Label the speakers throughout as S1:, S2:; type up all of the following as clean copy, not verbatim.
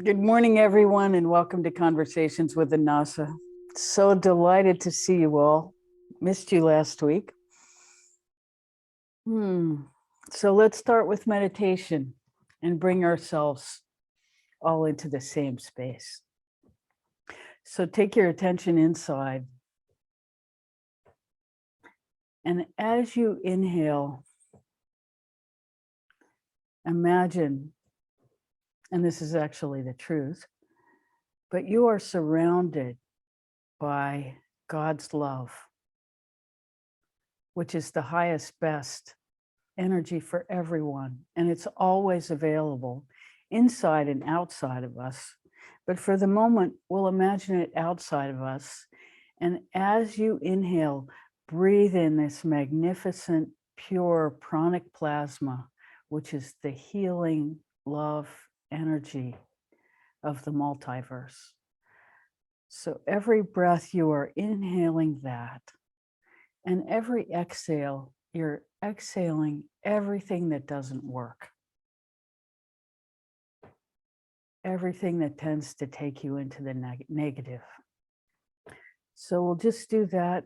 S1: Good morning, everyone, and welcome to Conversations with Annassa. So delighted to see you all. Missed you last week. So let's start with meditation and bring ourselves all into the same space. So take your attention inside. And as you inhale, imagine, and this is actually the truth, but you are surrounded by God's love, which is the highest, best energy for everyone. And it's always available inside and outside of us. But for the moment, we'll imagine it outside of us. And as you inhale, breathe in this magnificent, pure pranic plasma, which is the healing love energy of the multiverse. So every breath you are inhaling that, and every exhale, you're exhaling everything that doesn't work. Everything that tends to take you into the negative. So we'll just do that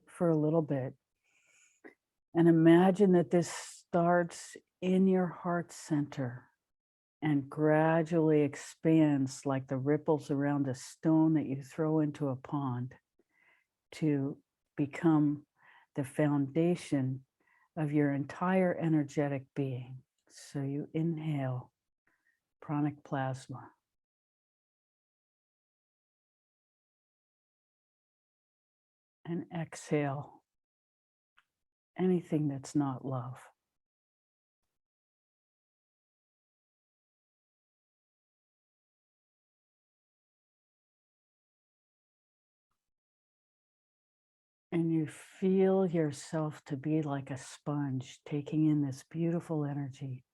S1: for a little bit. And imagine that this starts in your heart center and gradually expands like the ripples around a stone that you throw into a pond to become the foundation of your entire energetic being. So you inhale pranic plasma. And exhale anything that's not love. And you feel yourself to be like a sponge, taking in this beautiful energy.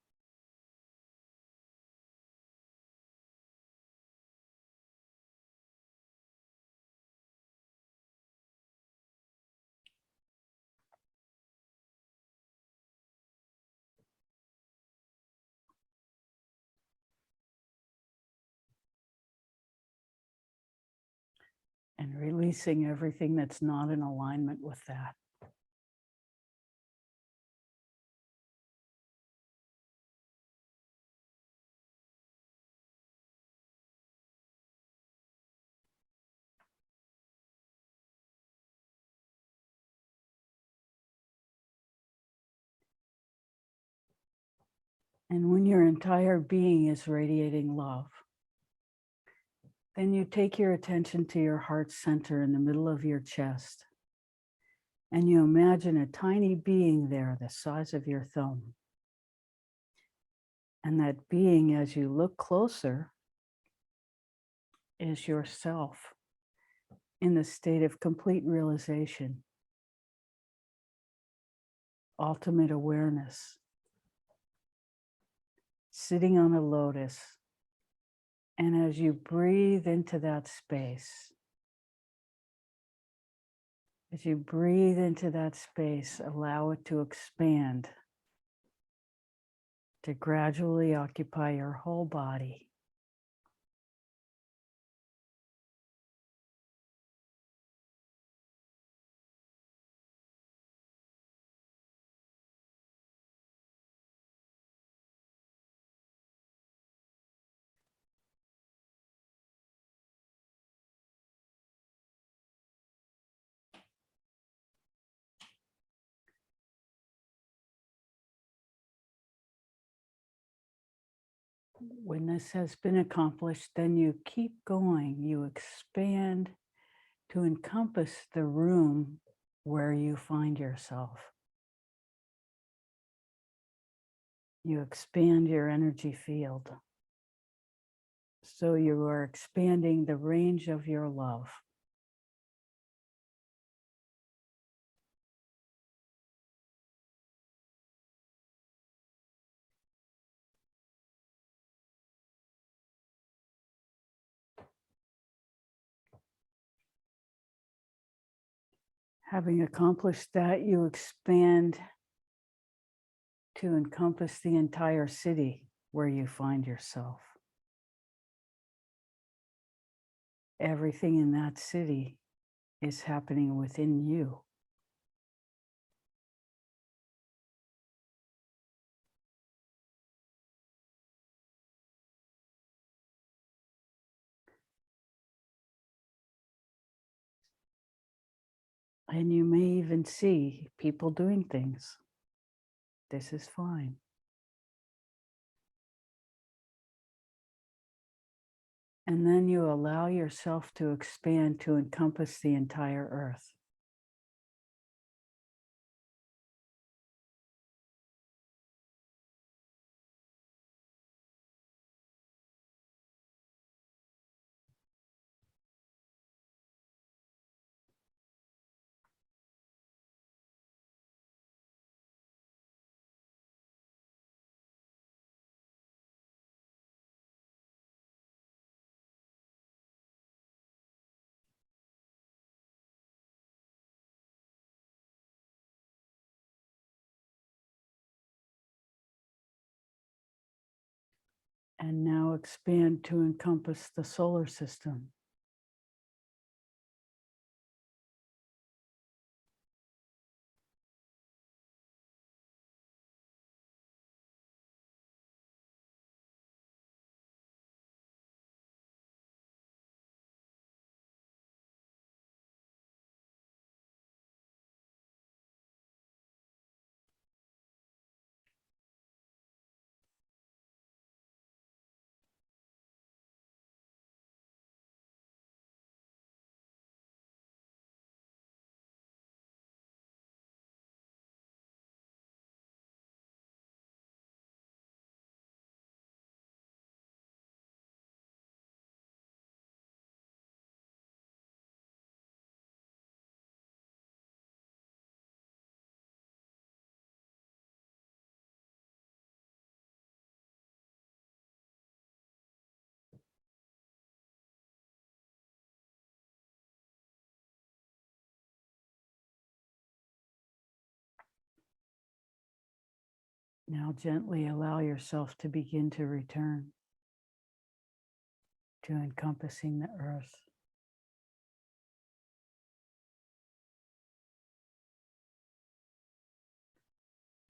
S1: And releasing everything that's not in alignment with that. And when your entire being is radiating love, then you take your attention to your heart center in the middle of your chest. And you imagine a tiny being there the size of your thumb. And that being, as you look closer, is yourself in the state of complete realization, ultimate awareness, sitting on a lotus. And as you breathe into that space, allow it to expand, to gradually occupy your whole body. When this has been accomplished, then you keep going. You expand to encompass the room where you find yourself. You expand your energy field. So you are expanding the range of your love. Having accomplished that, you expand to encompass the entire city where you find yourself. everything in that city is happening within you. And you may even see people doing things. This is fine. And then you allow yourself to expand to encompass the entire earth. And now expand to encompass the solar system. Now gently allow yourself to begin to return to encompassing the earth.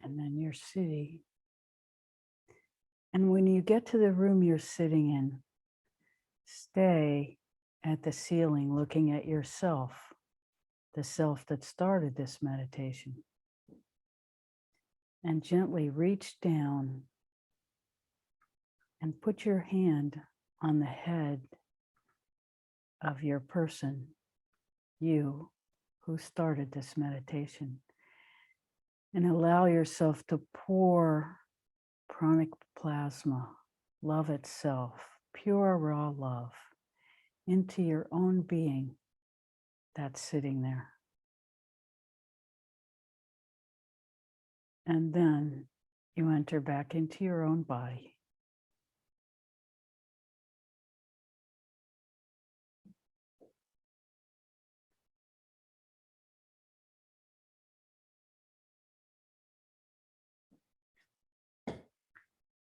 S1: And then your city. And when you get to the room you're sitting in, stay at the ceiling looking at yourself, the self that started this meditation. And gently reach down and put your hand on the head of your person, you who started this meditation. And allow yourself to pour pranic plasma, love itself, pure raw love, into your own being that's sitting there. And then you enter back into your own body.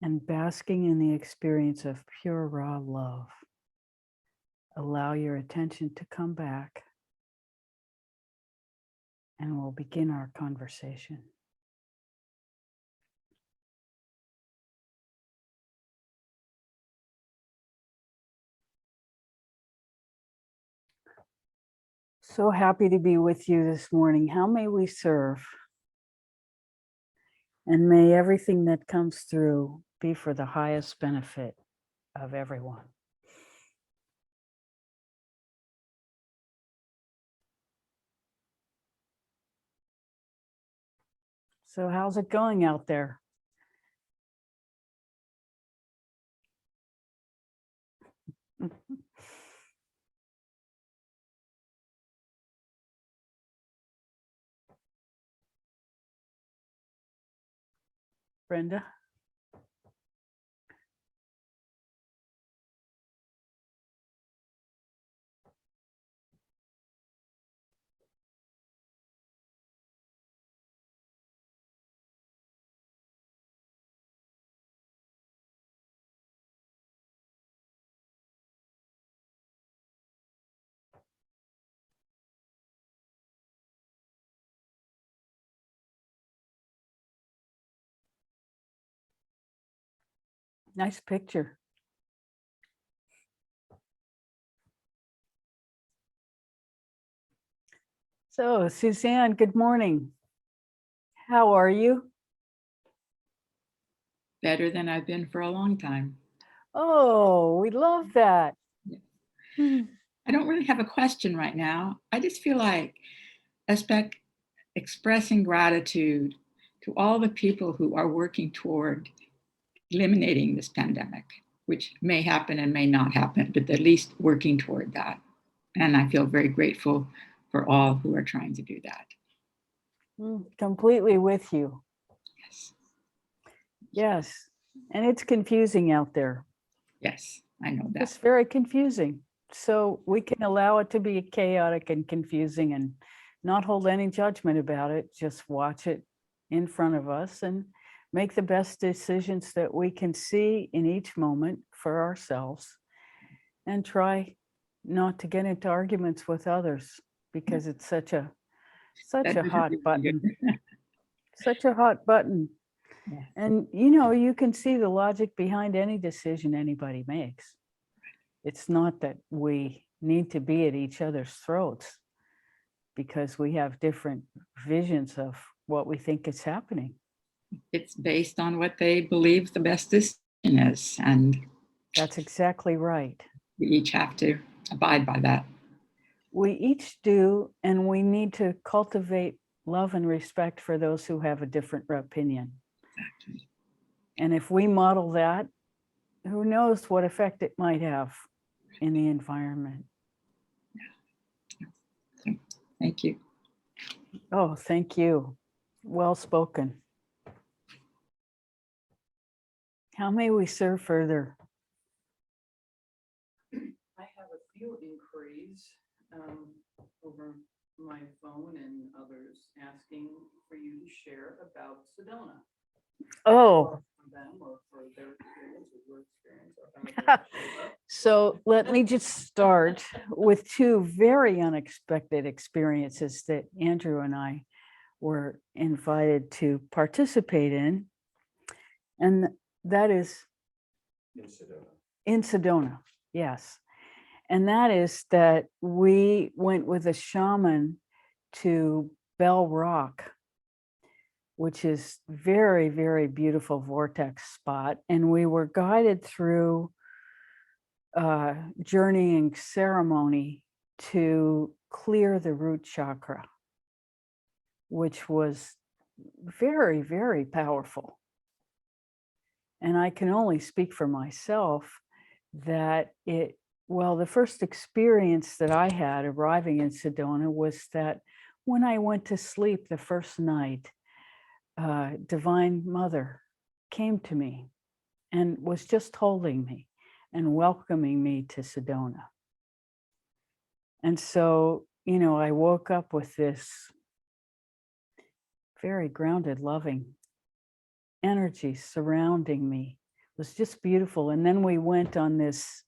S1: And basking in the experience of pure raw love, allow your attention to come back, and we'll begin our conversation. So happy to be with you this morning. How may we serve? And may everything that comes through be for the highest benefit of everyone. So how's it going out there? Brenda? Nice picture. So, Suzanne, good morning. How are you?
S2: Better than I've been for a long time.
S1: Oh, we love that.
S2: Yeah.
S1: Hmm.
S2: I don't really have a question right now. I just feel like expressing gratitude to all the people who are working toward eliminating this pandemic, which may happen and may not happen, but at least working toward that. And I feel very grateful for all who are trying to do that.
S1: Completely with you.
S2: Yes.
S1: Yes. And it's confusing out there.
S2: Yes, I know that.
S1: It's very confusing. So we can allow it to be chaotic and confusing and not hold any judgment about it. Just watch it in front of us and make the best decisions that we can see in each moment for ourselves, and try not to get into arguments with others, because it's such a hot button, such a hot button.
S2: Yeah.
S1: And you can see the logic behind any decision anybody makes. It's not that we need to be at each other's throats because we have different visions of what we think is happening.
S2: It's based on what they believe the best decision is, and
S1: That's exactly right.
S2: we each have to abide by that.
S1: We each do, and we need to cultivate love and respect for those who have a different opinion.
S2: Exactly.
S1: And if we model that, who knows what effect it might have in the environment.
S2: Thank you.
S1: Oh, thank you. Well spoken. How may we serve further? I have a few inquiries over my phone and others asking for you to share about Sedona. Oh. So let me just start with two very unexpected experiences that Andrew and I were invited to participate in. And that is in Sedona, yes. And that is that we went with a shaman to Bell Rock, which is very, very beautiful vortex spot. And we were guided through journeying ceremony to clear the root chakra, which was very, very powerful. And I can only speak for myself that the first experience that I had arriving in Sedona was that when I went to sleep the first night, Divine Mother came to me and was just holding me and welcoming me to Sedona. And so, I woke up with this very grounded, loving energy surrounding me. It was just beautiful. And then we went on this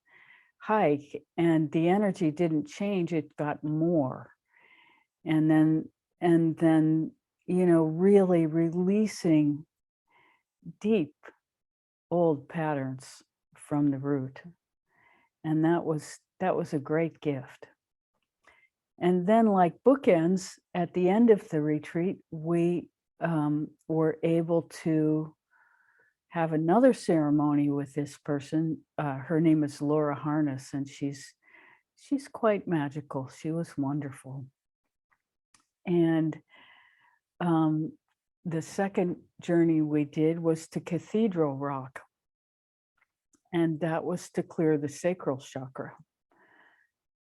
S1: hike and the energy didn't change, it got more. And then, really releasing deep old patterns from the root. And that was a great gift. And then, like bookends, at the end of the retreat, we were able to have another ceremony with this person. Her name is Laura Harness, and she's quite magical. She was wonderful. And the second journey we did was to Cathedral Rock, and that was to clear the sacral chakra.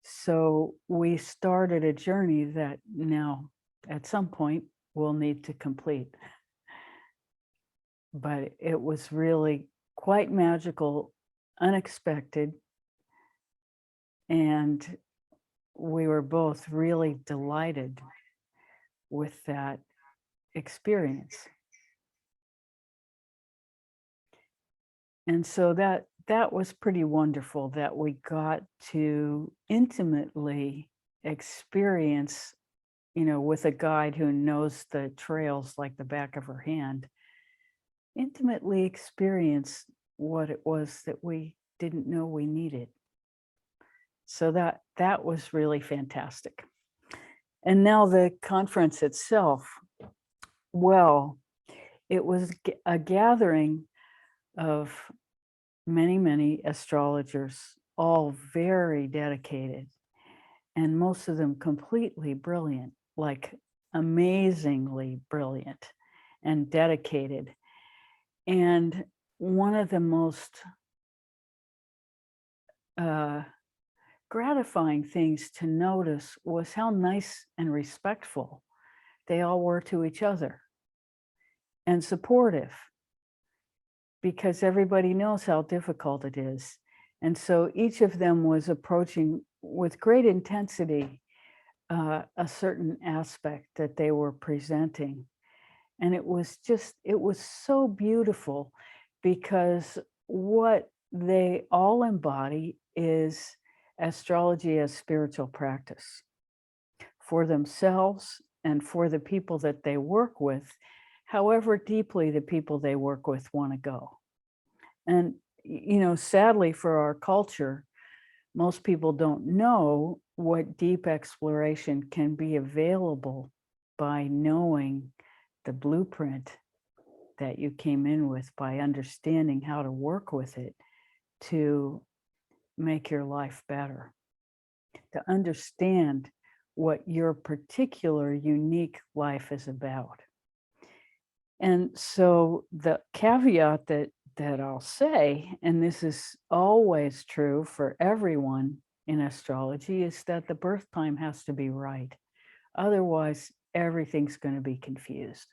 S1: So we started a journey that now at some point we'll need to complete. But it was really quite magical, unexpected, and we were both really delighted with that experience. And so that was pretty wonderful that we got to intimately experience, with a guide who knows the trails like the back of her hand, intimately experience what it was that we didn't know we needed. So that was really fantastic. And now the conference itself, well, it was a gathering of many, many astrologers, all very dedicated, and most of them completely brilliant, like amazingly brilliant and dedicated. And one of the most gratifying things to notice was how nice and respectful they all were to each other and supportive, because everybody knows how difficult it is. And so each of them was approaching with great intensity a certain aspect that they were presenting. And it was so beautiful, because what they all embody is astrology as spiritual practice for themselves and for the people that they work with, however deeply the people they work with want to go. And, sadly for our culture, most people don't know what deep exploration can be available by knowing the blueprint that you came in with, by understanding how to work with it to make your life better, to understand what your particular unique life is about. And so the caveat that I'll say, and this is always true for everyone in astrology, is that the birth time has to be right. Otherwise, everything's going to be confused.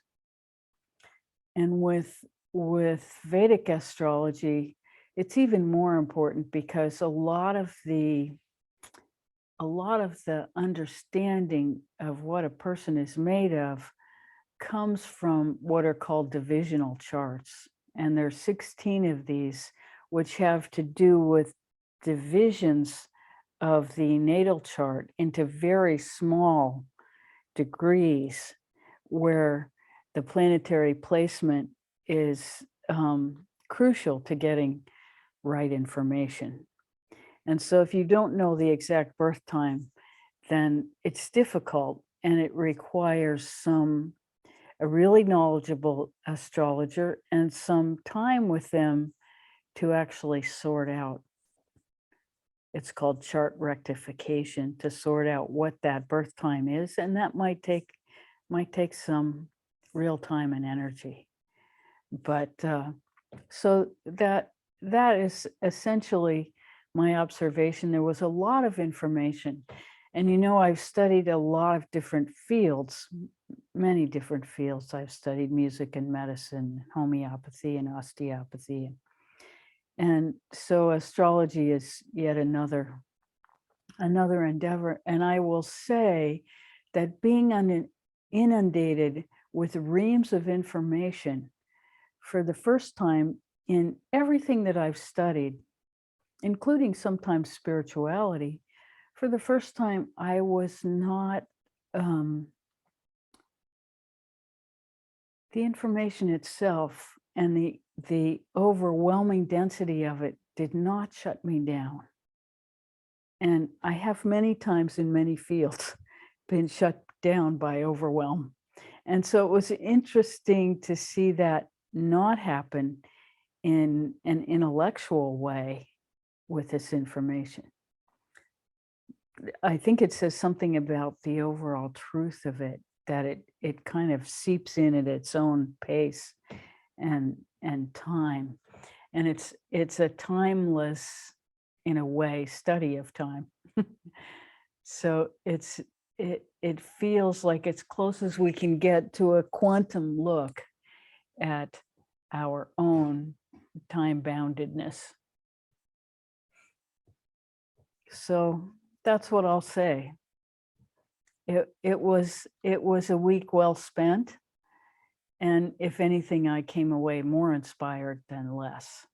S1: And with Vedic astrology, it's even more important, because a lot of the understanding of what a person is made of comes from what are called divisional charts. And there's 16 of these, which have to do with divisions of the natal chart into very small degrees, where the planetary placement is crucial to getting right information. And so if you don't know the exact birth time, then it's difficult, and it requires a really knowledgeable astrologer and some time with them to actually sort out. It's called chart rectification, to sort out what that birth time is, and that might take some real time and energy. But so that is essentially my observation. There was a lot of information, and I've studied a lot of different fields, many different fields. I've studied music and medicine, homeopathy and osteopathy, and so astrology is yet another endeavor. And I will say that being inundated with reams of information for the first time in everything that I've studied, including sometimes spirituality, for the first time, I was not, the information itself and the overwhelming density of it did not shut me down. And I have many times in many fields been shut down by overwhelm. And so it was interesting to see that not happen in an intellectual way with this information. I think it says something about the overall truth of it, that it kind of seeps in at its own pace and time. And it's a timeless, in a way, study of time. So it feels like it's close as we can get to a quantum look at our own time boundedness. So that's what I'll say. It was a week well spent, and if anything, I came away more inspired than less,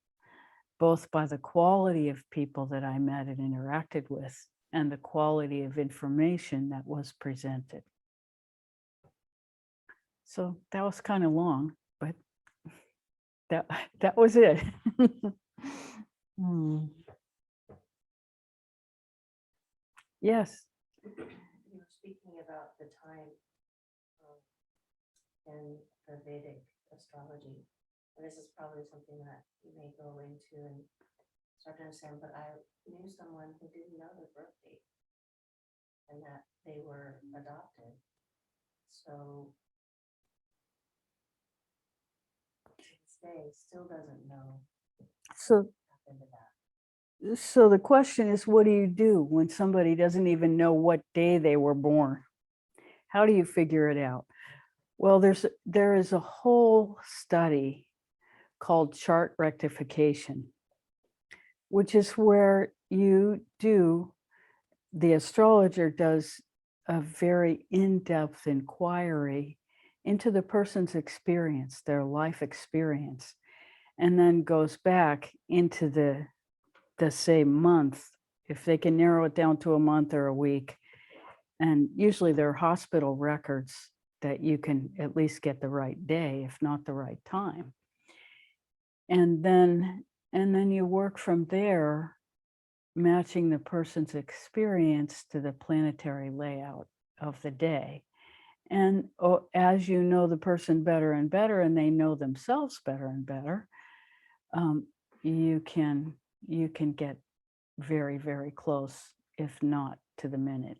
S1: both by the quality of people that I met and interacted with, and the quality of information that was presented. So that was kind of long, but that was it. Hmm. Yes.
S3: You were speaking about the time in the Vedic astrology. And this is probably something that you may go into and start to understand, but I knew someone who didn't know their birth date and that they were adopted. So to this day, still doesn't know
S1: So,
S3: what happened to that.
S1: so the question is, what do you do when somebody doesn't even know what day they were born? How do you figure it out? Well, there is a whole study called chart rectification, which is where the astrologer does a very in-depth inquiry into the person's experience, their life experience, and then goes back into the same month, if they can narrow it down to a month or a week. And usually there are hospital records that you can at least get the right day, if not the right time. And then you work from there, matching the person's experience to the planetary layout of the day. And as you know the person better and better, and they know themselves better and better, you can get very, very close, if not to the minute.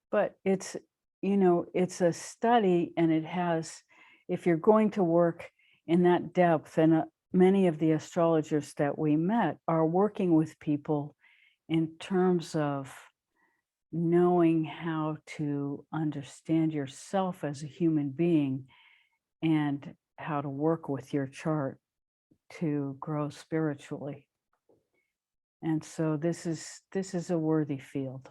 S1: But it's a study, and it has, if you're going to work in that depth, and many of the astrologers that we met are working with people in terms of knowing how to understand yourself as a human being and how to work with your chart to grow spiritually. And so this is a worthy field.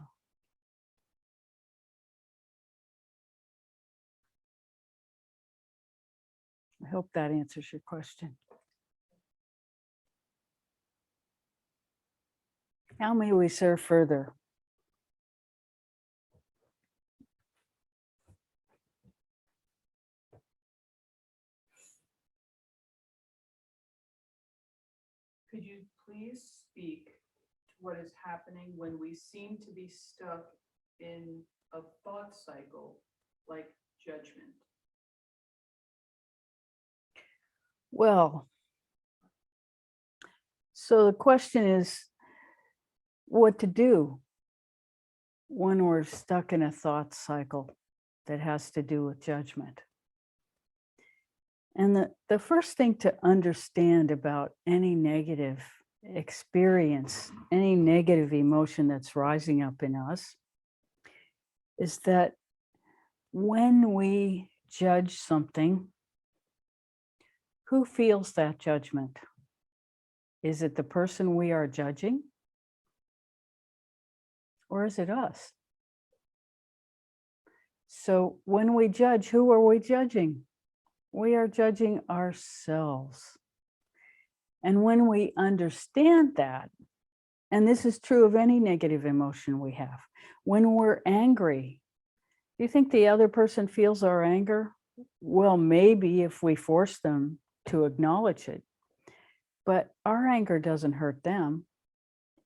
S1: I hope that answers your question. How may we serve further?
S4: Could you please speak to what is happening when we seem to be stuck in a thought cycle like judgment?
S1: Well, so the question is what to do when we're stuck in a thought cycle that has to do with judgment. And the first thing to understand about any negative experience, any negative emotion that's rising up in us, is that when we judge something, who feels that judgment? Is it the person we are judging? Or is it us? So when we judge, who are we judging? We are judging ourselves. And when we understand that, and this is true of any negative emotion we have, when we're angry, do you think the other person feels our anger? Well, maybe if we force them to acknowledge it, but our anger doesn't hurt them.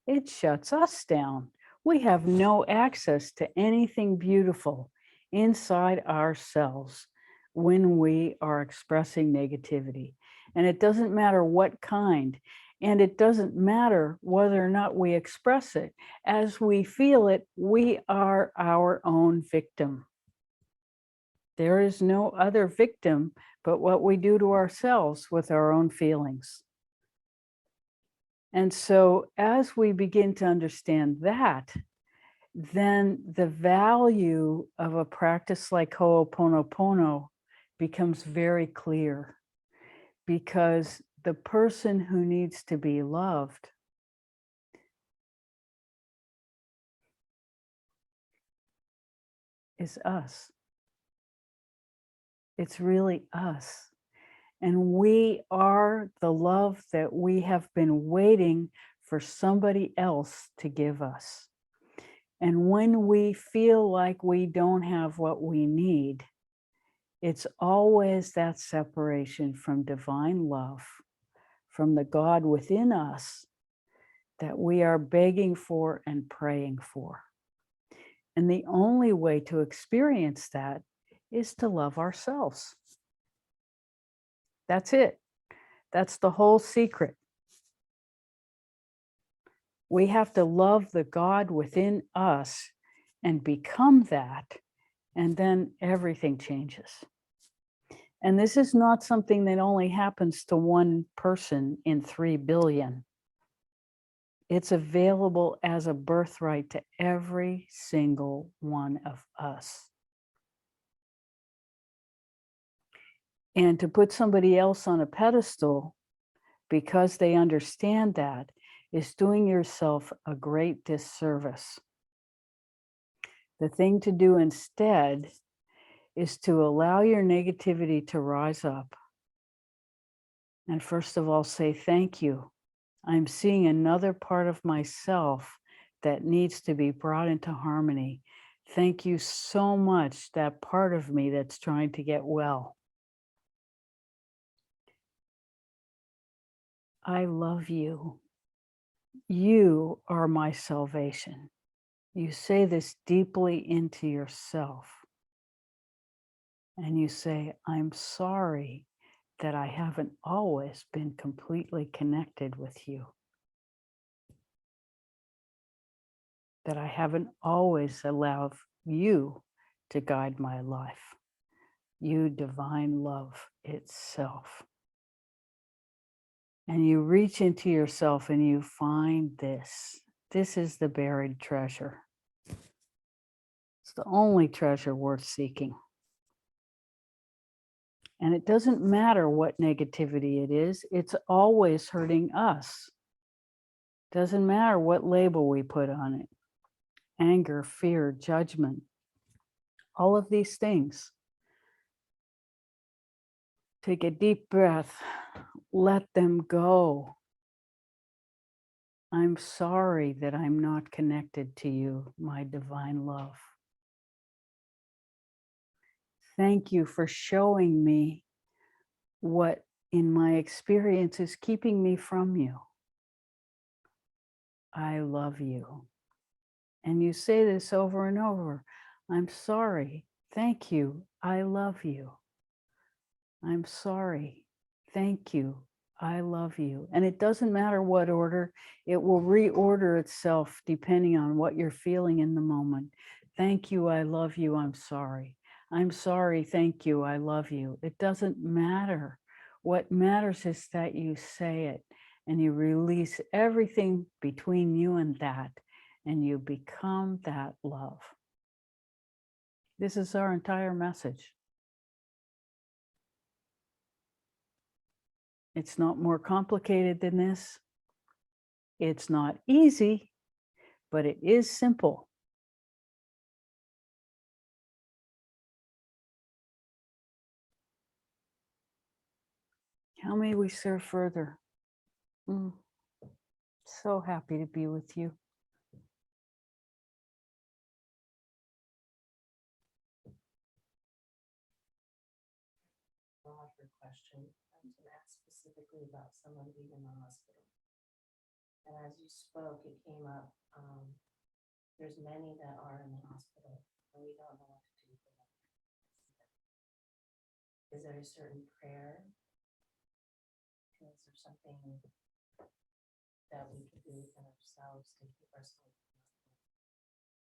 S1: It shuts us down. We have no access to anything beautiful inside ourselves when we are expressing negativity. And it doesn't matter what kind, and it doesn't matter whether or not we express it. As we feel it, we are our own victim. There is no other victim but what we do to ourselves with our own feelings. And so as we begin to understand that, then the value of a practice like Ho'oponopono becomes very clear, because the person who needs to be loved is us. It's really us. And we are the love that we have been waiting for somebody else to give us. And when we feel like we don't have what we need, it's always that separation from divine love, from the God within us that we are begging for and praying for. And the only way to experience that is to love ourselves. That's it. That's the whole secret. We have to love the God within us and become that, and then everything changes. And this is not something that only happens to one person in 3 billion. It's available as a birthright to every single one of us. And to put somebody else on a pedestal because they understand that is doing yourself a great disservice. The thing to do instead is to allow your negativity to rise up. And first of all, say, thank you. I'm seeing another part of myself that needs to be brought into harmony. Thank you so much, that part of me that's trying to get well. I love you. You are my salvation. You say this deeply into yourself. And you say, I'm sorry that I haven't always been completely connected with you. That I haven't always allowed you to guide my life. You divine love itself. And you reach into yourself and you find this. This is the buried treasure. It's the only treasure worth seeking. And it doesn't matter what negativity it is, it's always hurting us. Doesn't matter what label we put on it. Anger, fear, judgment, all of these things. Take a deep breath, let them go. I'm sorry that I'm not connected to you, my divine love. Thank you for showing me what in my experience is keeping me from you. I love you. And you say this over and over. I'm sorry. Thank you. I love you. I'm sorry. Thank you. I love you. And it doesn't matter what order, it will reorder itself depending on what you're feeling in the moment. Thank you. I love you. I'm sorry. I'm sorry. Thank you. I love you. It doesn't matter. What matters is that you say it and you release everything between you and that, and you become that love. This is our entire message. It's not more complicated than this. It's not easy, but it is simple. How may we serve further? So happy to be with you.
S3: Broader question. I was going to ask specifically about someone leaving the hospital. And as you spoke, it came up. There's many that are in the hospital, and we don't know what to do for them. Is there a certain prayer? Is there something that we can do within ourselves to keep ourselves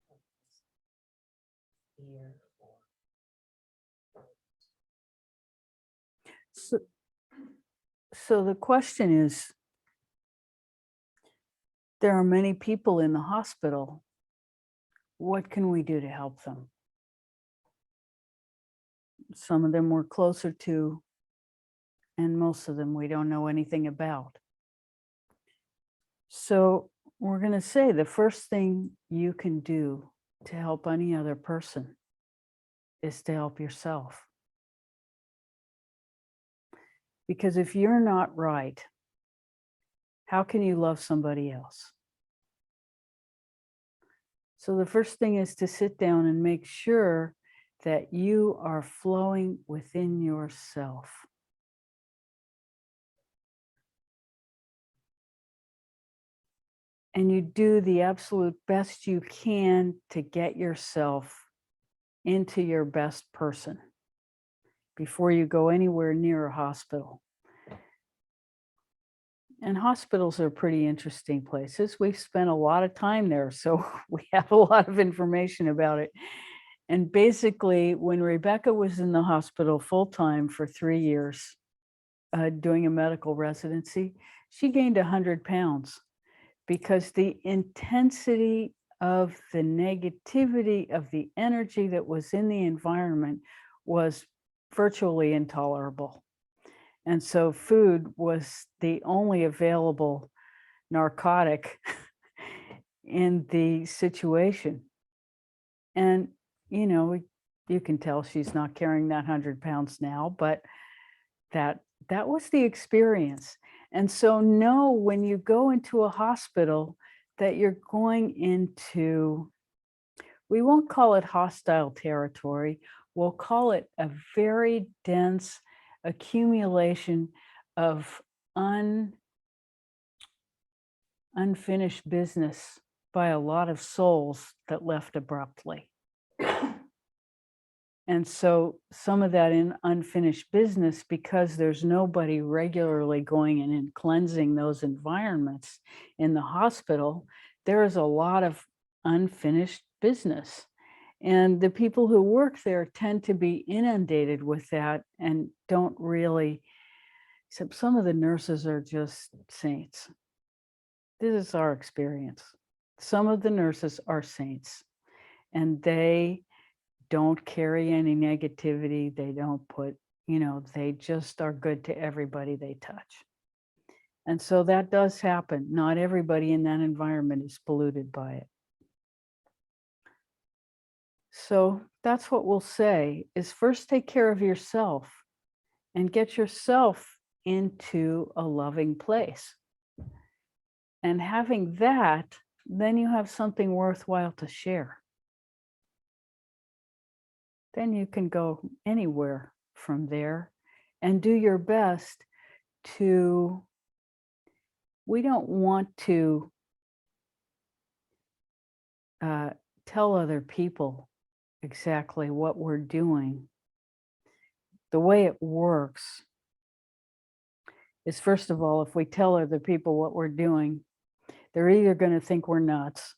S3: from fear or
S1: So the question is, there are many people in the hospital. What can we do to help them? Some of them we're closer to, and most of them we don't know anything about. So we're going to say the first thing you can do to help any other person is to help yourself. Because if you're not right, how can you love somebody else? So the first thing is to sit down and make sure that you are flowing within yourself. and you do the absolute best you can to get yourself into your best person before you go anywhere near a hospital. And hospitals are pretty interesting places. We've spent a lot of time there, so we have a lot of information about it. And basically, when Rebecca was in the hospital full-time for 3 years, doing a medical residency, she gained 100 pounds because the intensity of the negativity of the energy that was in the environment was virtually intolerable. And so food was the only available narcotic in the situation. And, you know, you can tell she's not carrying that 100 pounds now, but that was the experience. And so know when you go into a hospital that you're going into, we won't call it hostile territory, we'll call it a very dense accumulation of unfinished business by a lot of souls that left abruptly. And so some of that in unfinished business, because there's nobody regularly going in and cleansing those environments in the hospital, there is a lot of unfinished business. And the people who work there tend to be inundated with that and don't really, except some of the nurses are just saints. This is our experience. Some of the nurses are saints, and they don't carry any negativity. They don't put, you know, they just are good to everybody they touch. And so that does happen. Not everybody in that environment is polluted by it. So that's what we'll say is first take care of yourself and get yourself into a loving place. And having that, then you have something worthwhile to share. Then you can go anywhere from there and do your best to, we don't want to tell other people exactly what we're doing. The way it works is, first of all, if we tell other people what we're doing, they're either going to think we're nuts,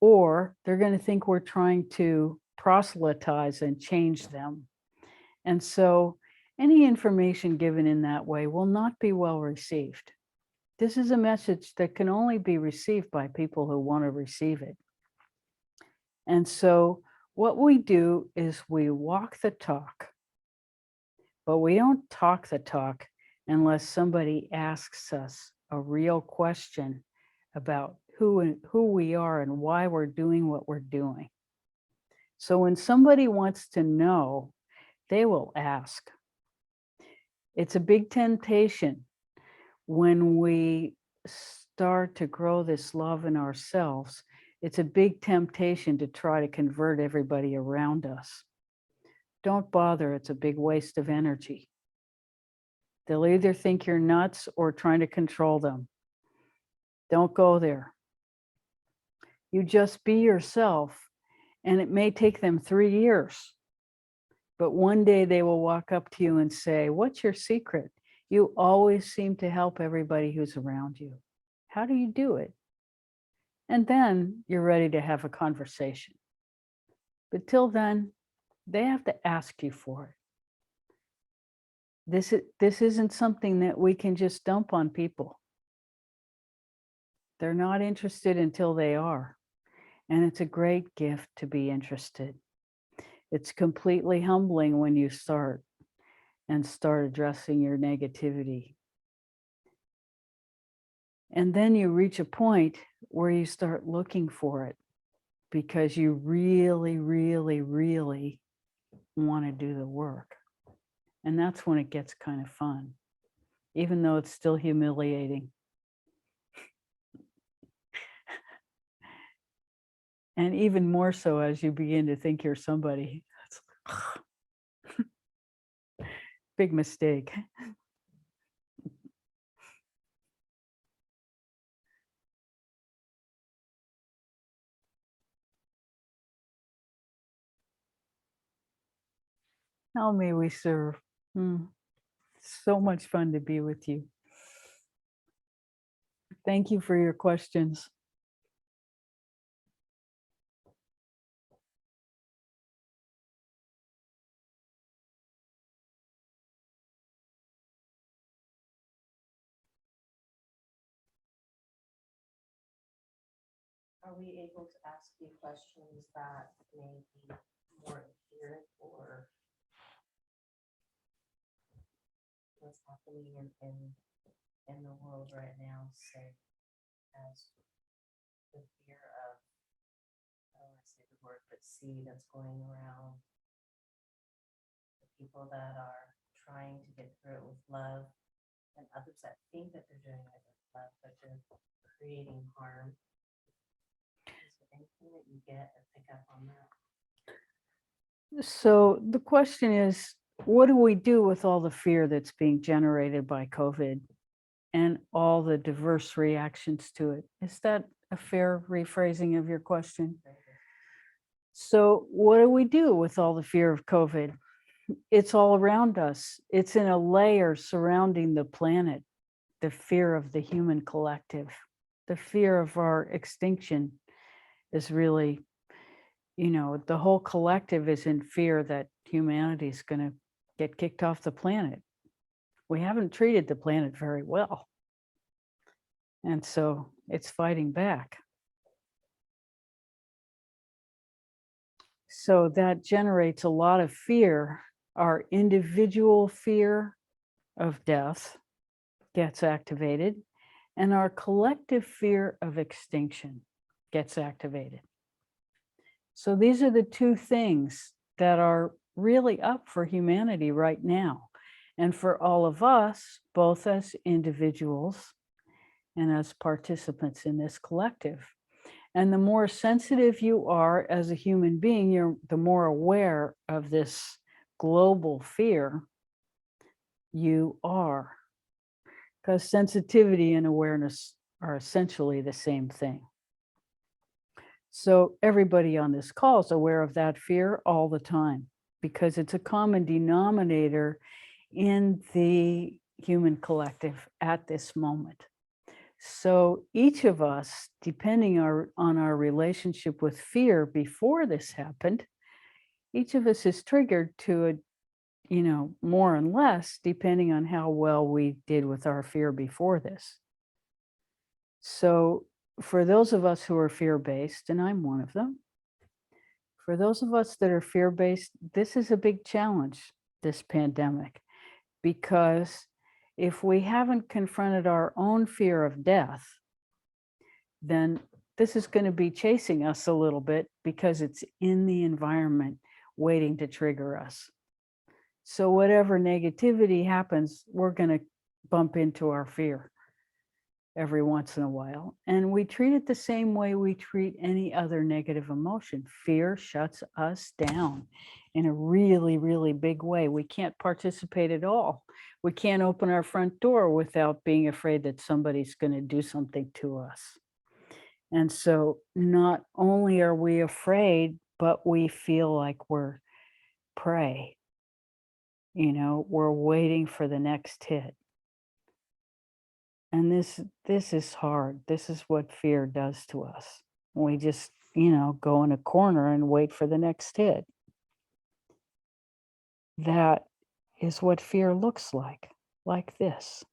S1: or they're going to think we're trying to proselytize and change them. And so any information given in that way will not be well received. This is a message that can only be received by people who want to receive it. And so what we do is we walk the talk, but we don't talk the talk unless somebody asks us a real question about who we are and why we're doing what we're doing. So when somebody wants to know, they will ask. It's a big temptation when we start to grow this love in ourselves. It's a big temptation to try to convert everybody around us. Don't bother, it's a big waste of energy. They'll either think you're nuts or trying to control them. Don't go there. You just be yourself, and it may take them 3 years. But one day they will walk up to you and say, "What's your secret? You always seem to help everybody who's around you. How do you do it?" And then you're ready to have a conversation. But till then, they have to ask you for it. This isn't something that we can just dump on people. They're not interested until they are. And it's a great gift to be interested. It's completely humbling when you start addressing your negativity. And then you reach a point where you start looking for it because you really, really, really want to do the work. And that's when it gets kind of fun, even though it's still humiliating. And even more so as you begin to think you're somebody. Big mistake. How may we serve? So much fun to be with you. Thank you for your questions.
S3: Are we able to ask you questions that may be more accurate for what's happening in the world right now, say, as the fear of, I don't want to say the word, but see that's going around, the people that are trying to get through it with love, and others that think that they're doing it with love, but they're creating harm. Is there anything that you get or pick up on that?
S1: So the question is, what do we do with all the fear that's being generated by COVID and all the diverse reactions to it? Is that a fair rephrasing of your question? So what do we do with all the fear of COVID? It's all around us. It's in a layer surrounding the planet, the fear of the human collective, the fear of our extinction is really, the whole collective is in fear that humanity is going to get kicked off the planet. We haven't treated the planet very well. And so it's fighting back. So that generates a lot of fear. Our individual fear of death gets activated, and our collective fear of extinction gets activated. So these are the two things that are really up for humanity right now. And for all of us, both as individuals and as participants in this collective. And the more sensitive you are as a human being, the more aware of this global fear you are. Because sensitivity and awareness are essentially the same thing. So everybody on this call is aware of that fear all the time, because it's a common denominator in the human collective at this moment. So each of us, depending on our relationship with fear before this happened, each of us is triggered to more and less, depending on how well we did with our fear before this. So for those of us who are fear-based, and I'm one of them, for those of us that are fear-based, this is a big challenge, this pandemic, because if we haven't confronted our own fear of death, then this is going to be chasing us a little bit because it's in the environment waiting to trigger us. So whatever negativity happens, we're going to bump into our fear every once in a while. And we treat it the same way we treat any other negative emotion. Fear shuts us down in a really, really big way. We can't participate at all. We can't open our front door without being afraid that somebody's going to do something to us. And so not only are we afraid, but we feel like we're prey. We're waiting for the next hit. And this is hard. This is what fear does to us. We just, go in a corner and wait for the next hit. That is what fear looks like this.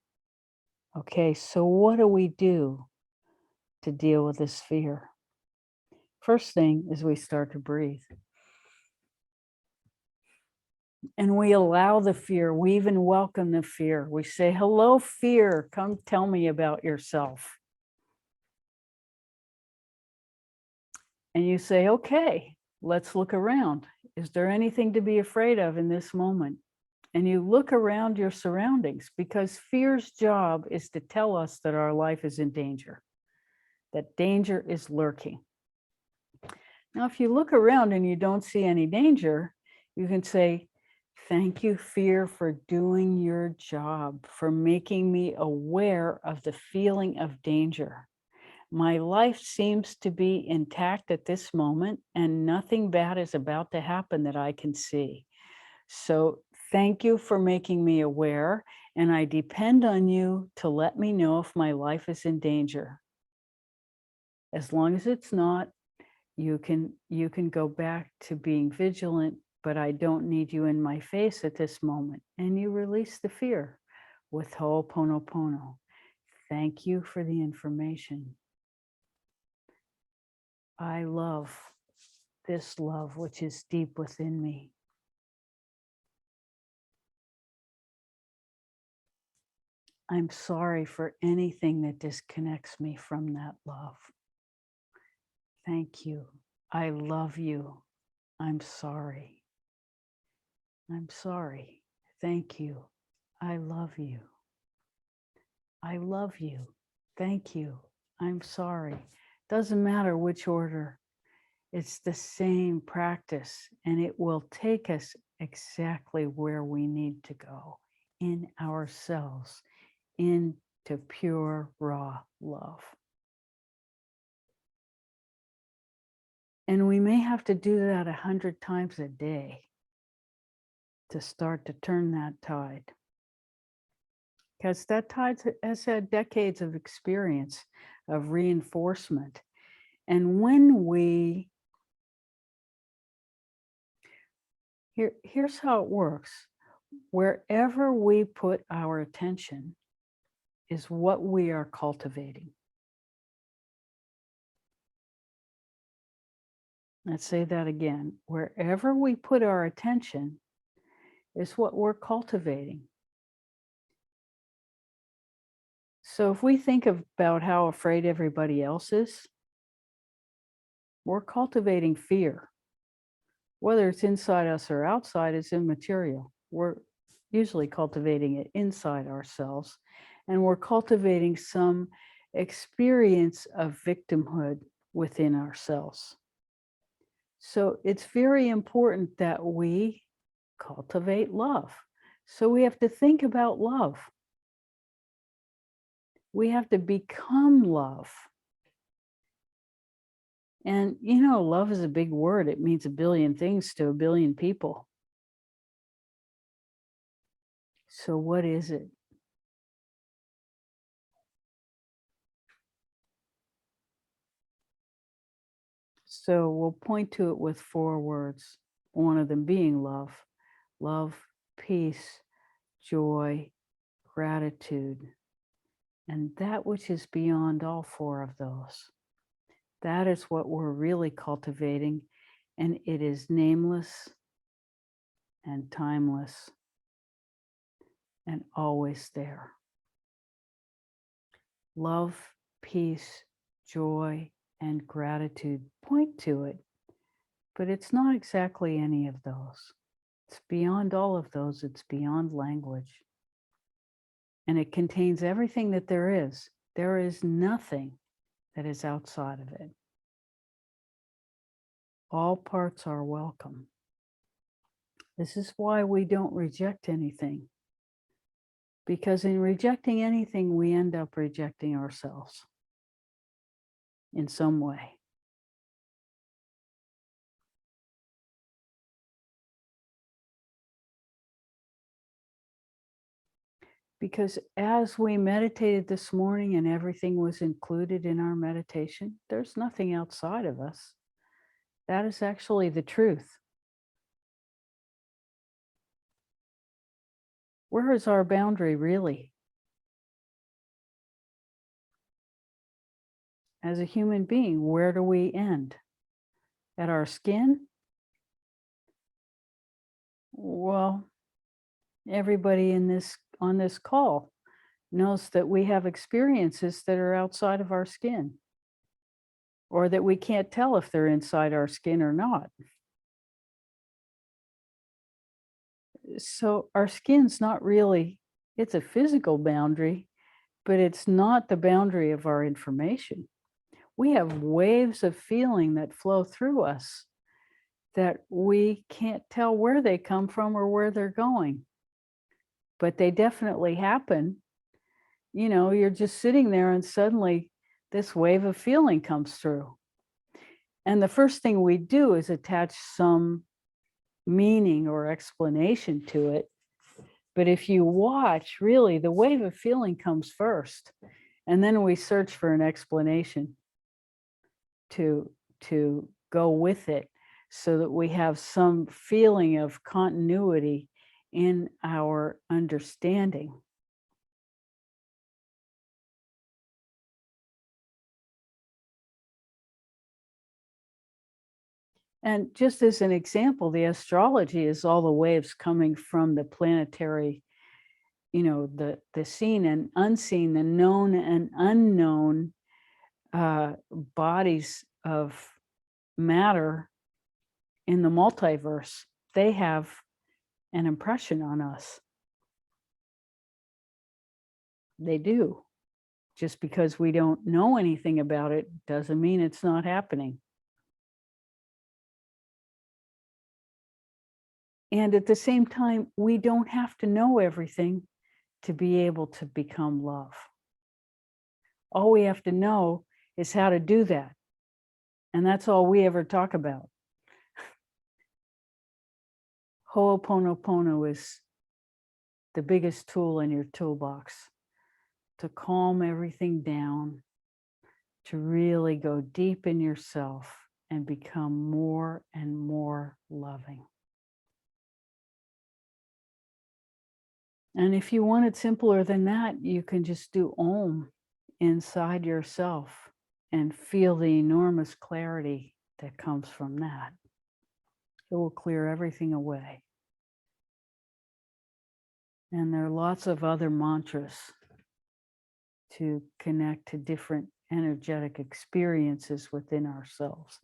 S1: Okay, so what do we do to deal with this fear? First thing is we start to breathe. And we allow the fear. We even welcome the fear. We say, hello, fear, come tell me about yourself. And you say, okay, let's look around. Is there anything to be afraid of in this moment? And you look around your surroundings, because fear's job is to tell us that our life is in danger, that danger is lurking. Now, if you look around and you don't see any danger, you can say, thank you, fear, for doing your job, for making me aware of the feeling of danger. My life seems to be intact at this moment, and nothing bad is about to happen that I can see. So thank you for making me aware, and I depend on you to let me know if my life is in danger. As long as it's not, you can go back to being vigilant, but I don't need you in my face at this moment. And you release the fear with Ho'oponopono. Thank you for the information. I love this love which is deep within me. I'm sorry for anything that disconnects me from that love. Thank you. I love you. I'm sorry. I'm sorry. Thank you. I love you. I love you. Thank you. I'm sorry. Doesn't matter which order. It's the same practice, and it will take us exactly where we need to go in ourselves, into pure, raw love. And we may have to do that 100 times a day to start to turn that tide. Because that tide has had decades of experience of reinforcement. And when we, here's how it works. Wherever we put our attention is what we are cultivating. Let's say that again. Wherever we put our attention is what we're cultivating. So if we think about how afraid everybody else is, we're cultivating fear. Whether it's inside us or outside is immaterial. We're usually cultivating it inside ourselves, and we're cultivating some experience of victimhood within ourselves. So it's very important that we cultivate love. So we have to think about love. We have to become love. And you know, love is a big word. It means a billion things to a billion people. So what is it? So we'll point to it with 4 words, one of them being love. Love, peace, joy, gratitude, and that which is beyond all 4 of those. That is what we're really cultivating, and it is nameless and timeless and always there. Love, peace, joy, and gratitude point to it, but it's not exactly any of those. It's beyond all of those. It's beyond language. And it contains everything that there is. There is nothing that is outside of it. All parts are welcome. This is why we don't reject anything. Because in rejecting anything, we end up rejecting ourselves in some way. Because as we meditated this morning and everything was included in our meditation, there's nothing outside of us. That is actually the truth. Where is our boundary really? As a human being, where do we end? At our skin? Well, everybody on this call knows that we have experiences that are outside of our skin, or that we can't tell if they're inside our skin or not. So our skin's not really, it's a physical boundary, but it's not the boundary of our information. We have waves of feeling that flow through us that we can't tell where they come from or where they're going, but they definitely happen. You know, you're just sitting there and suddenly this wave of feeling comes through. And the first thing we do is attach some meaning or explanation to it. But if you watch, really, the wave of feeling comes first, and then we search for an explanation to go with it, so that we have some feeling of continuity in our understanding. And just as an example, the astrology is all the waves coming from the planetary, the seen and unseen, the known and unknown bodies of matter in the multiverse. They have an impression on us. They do. Just because we don't know anything about it doesn't mean it's not happening. And at the same time, we don't have to know everything to be able to become love. All we have to know is how to do that. And that's all we ever talk about. Ho'oponopono is the biggest tool in your toolbox to calm everything down, to really go deep in yourself and become more and more loving. And if you want it simpler than that, you can just do Om inside yourself and feel the enormous clarity that comes from that. It will clear everything away. And there are lots of other mantras to connect to different energetic experiences within ourselves.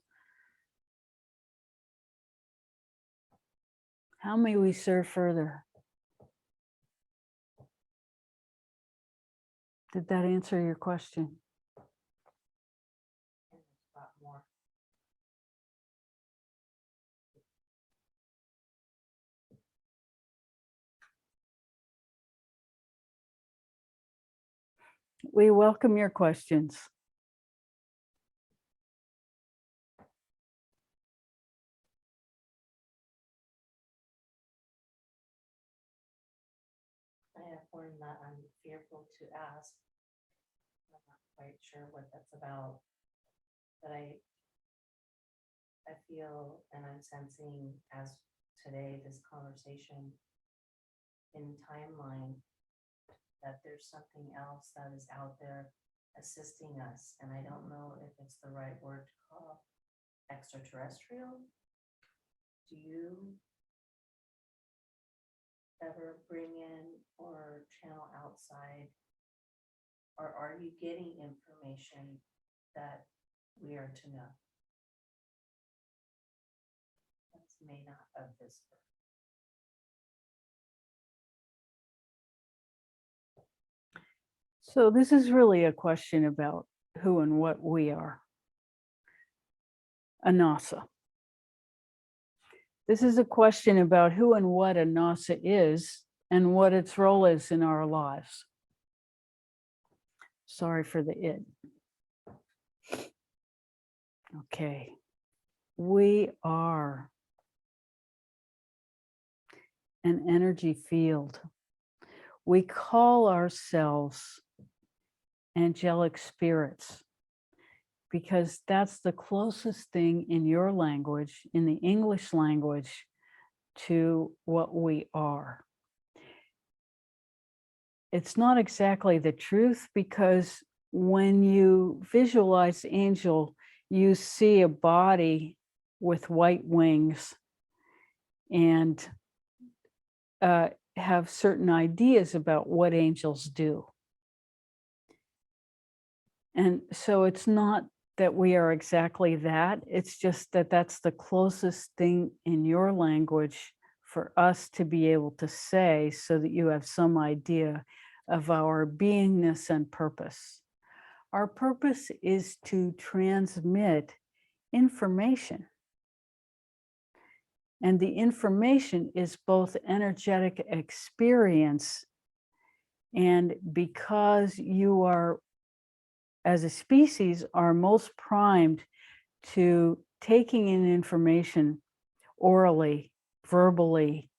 S1: How may we serve further? Did that answer your question?
S3: And there's a lot more.
S1: We welcome your questions.
S3: I have one that I'm fearful to ask. I'm not quite sure what that's about, but I feel and I'm sensing as today, this conversation in timeline, that there's something else that is out there assisting us. And I don't know if it's the right word to call extraterrestrial. Do you ever bring in or channel outside, or are you getting information that we are to know? That's may not of this birth.
S1: So this is really a question about who and what we are. Annassa. This is a question about who and what Annassa is and what its role is in our lives. Sorry for the it. Okay. We are an energy field. We call ourselves angelic spirits because that's the closest thing in your language, in the English language, to what we are. It's not exactly the truth, because when you visualize angel, you see a body with white wings and have certain ideas about what angels do. And so it's not that we are exactly that. It's just that that's the closest thing in your language for us to be able to say, so that you have some idea of our beingness and purpose. Our purpose is to transmit information. And the information is both energetic experience, and because you are, as a species, are most primed to taking in information orally verbally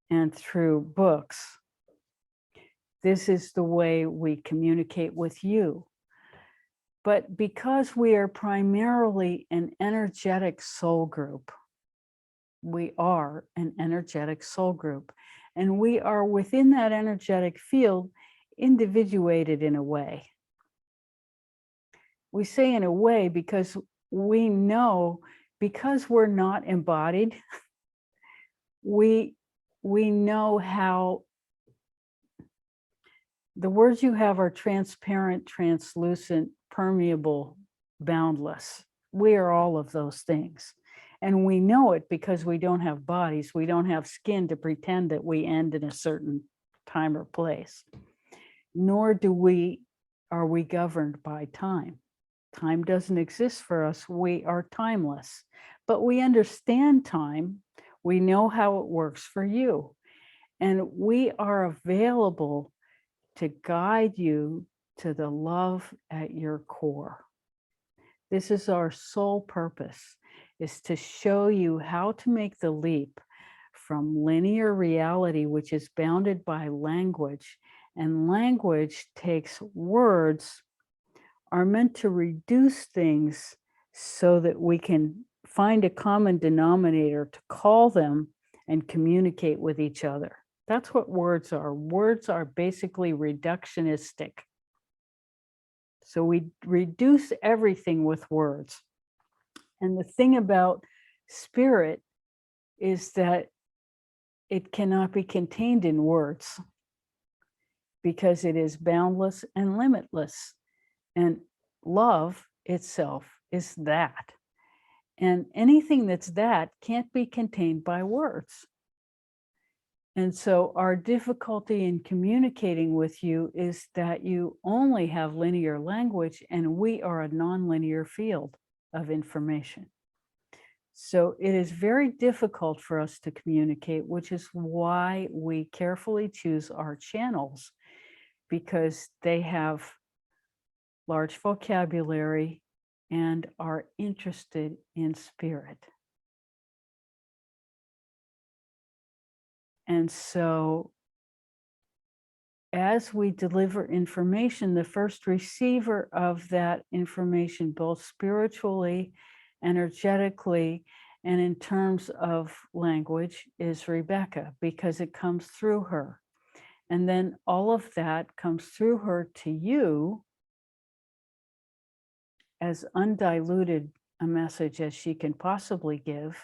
S1: and through books. This is the way we communicate with you. But because we are primarily an energetic soul group, we are an energetic soul group, and we are within that energetic field individuated in a way. We say in a way because we know, because we're not embodied, we know how the words you have are transparent, translucent, permeable, boundless. We are all of those things. And we know it because we don't have bodies. We don't have skin to pretend that we end in a certain time or place. Nor are we governed by time. Time doesn't exist for us. We are timeless. But we understand time. We know how it works for you. And we are available to guide you to the love at your core. This is our sole purpose, is to show you how to make the leap from linear reality, which is bounded by language, and language takes words, are meant to reduce things so that we can find a common denominator to call them and communicate with each other. That's what words are. Words are basically reductionistic. So we reduce everything with words. And the thing about spirit is that it cannot be contained in words because it is boundless and limitless. And love itself is that. And anything that's that can't be contained by words. And so our difficulty in communicating with you is that you only have linear language, and we are a nonlinear field of information. So it is very difficult for us to communicate, which is why we carefully choose our channels, because they have large vocabulary and are interested in spirit. And so as we deliver information, the first receiver of that information, both spiritually, energetically, and in terms of language, is Rebecca, because it comes through her. And then all of that comes through her to you as undiluted a message as she can possibly give,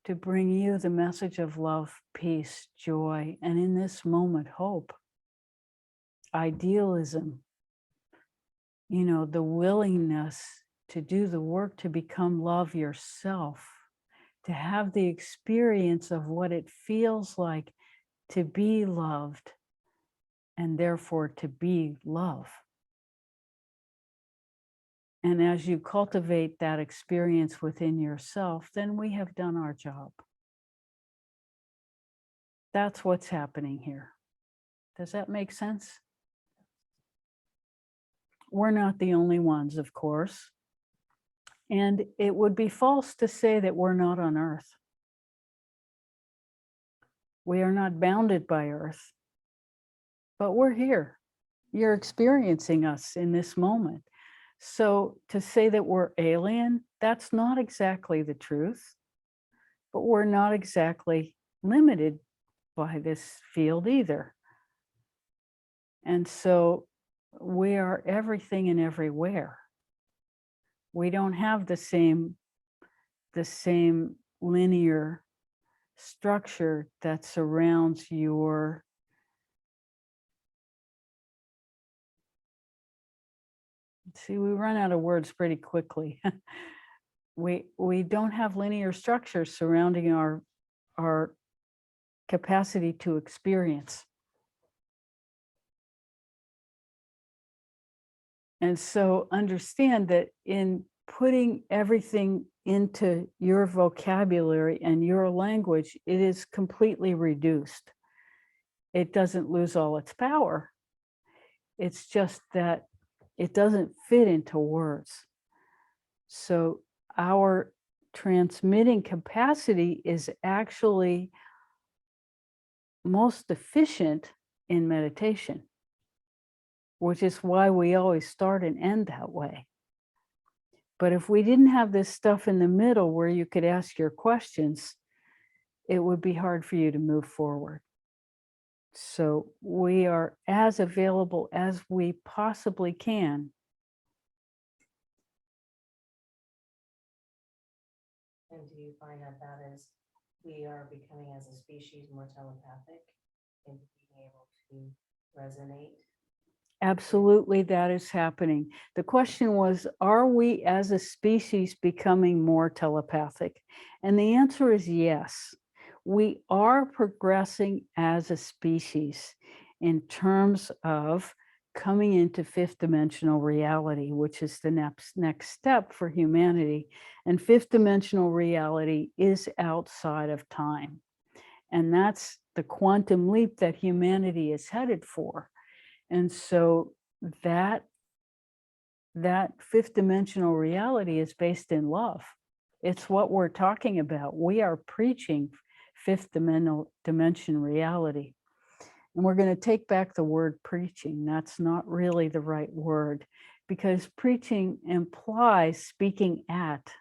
S1: to bring you the message of love, peace, joy, and in this moment, hope, idealism, the willingness to do the work to become love yourself, to have the experience of what it feels like to be loved, and therefore to be love. And as you cultivate that experience within yourself, then we have done our job. That's what's happening here. Does that make sense? We're not the only ones, of course. And it would be false to say that we're not on Earth. We are not bounded by Earth, but we're here. You're experiencing us in this moment. So to say that we're alien, that's not exactly the truth, but we're not exactly limited by this field either. And so we are everything and everywhere. We don't have the same linear structure that surrounds your see, we run out of words pretty quickly. We don't have linear structures surrounding our capacity to experience. And so understand that in putting everything into your vocabulary and your language, it is completely reduced. It doesn't lose all its power. It's just that it doesn't fit into words. So our transmitting capacity is actually most efficient in meditation, which is why we always start and end that way. But if we didn't have this stuff in the middle where you could ask your questions, it would be hard for you to move forward. So we are as available as we possibly can.
S3: And do you find that that is, we are becoming as a species more telepathic and being able to resonate?
S1: Absolutely, that is happening. The question was, are we as a species becoming more telepathic? And the answer is yes. We are progressing as a species in terms of coming into fifth dimensional reality, which is the next step for humanity. And fifth dimensional reality is outside of time. And that's the quantum leap that humanity is headed for. And so that fifth dimensional reality is based in love. It's what we're talking about. We are preaching fifth dimension reality. And we're going to take back the word preaching. That's not really the right word, because preaching implies speaking at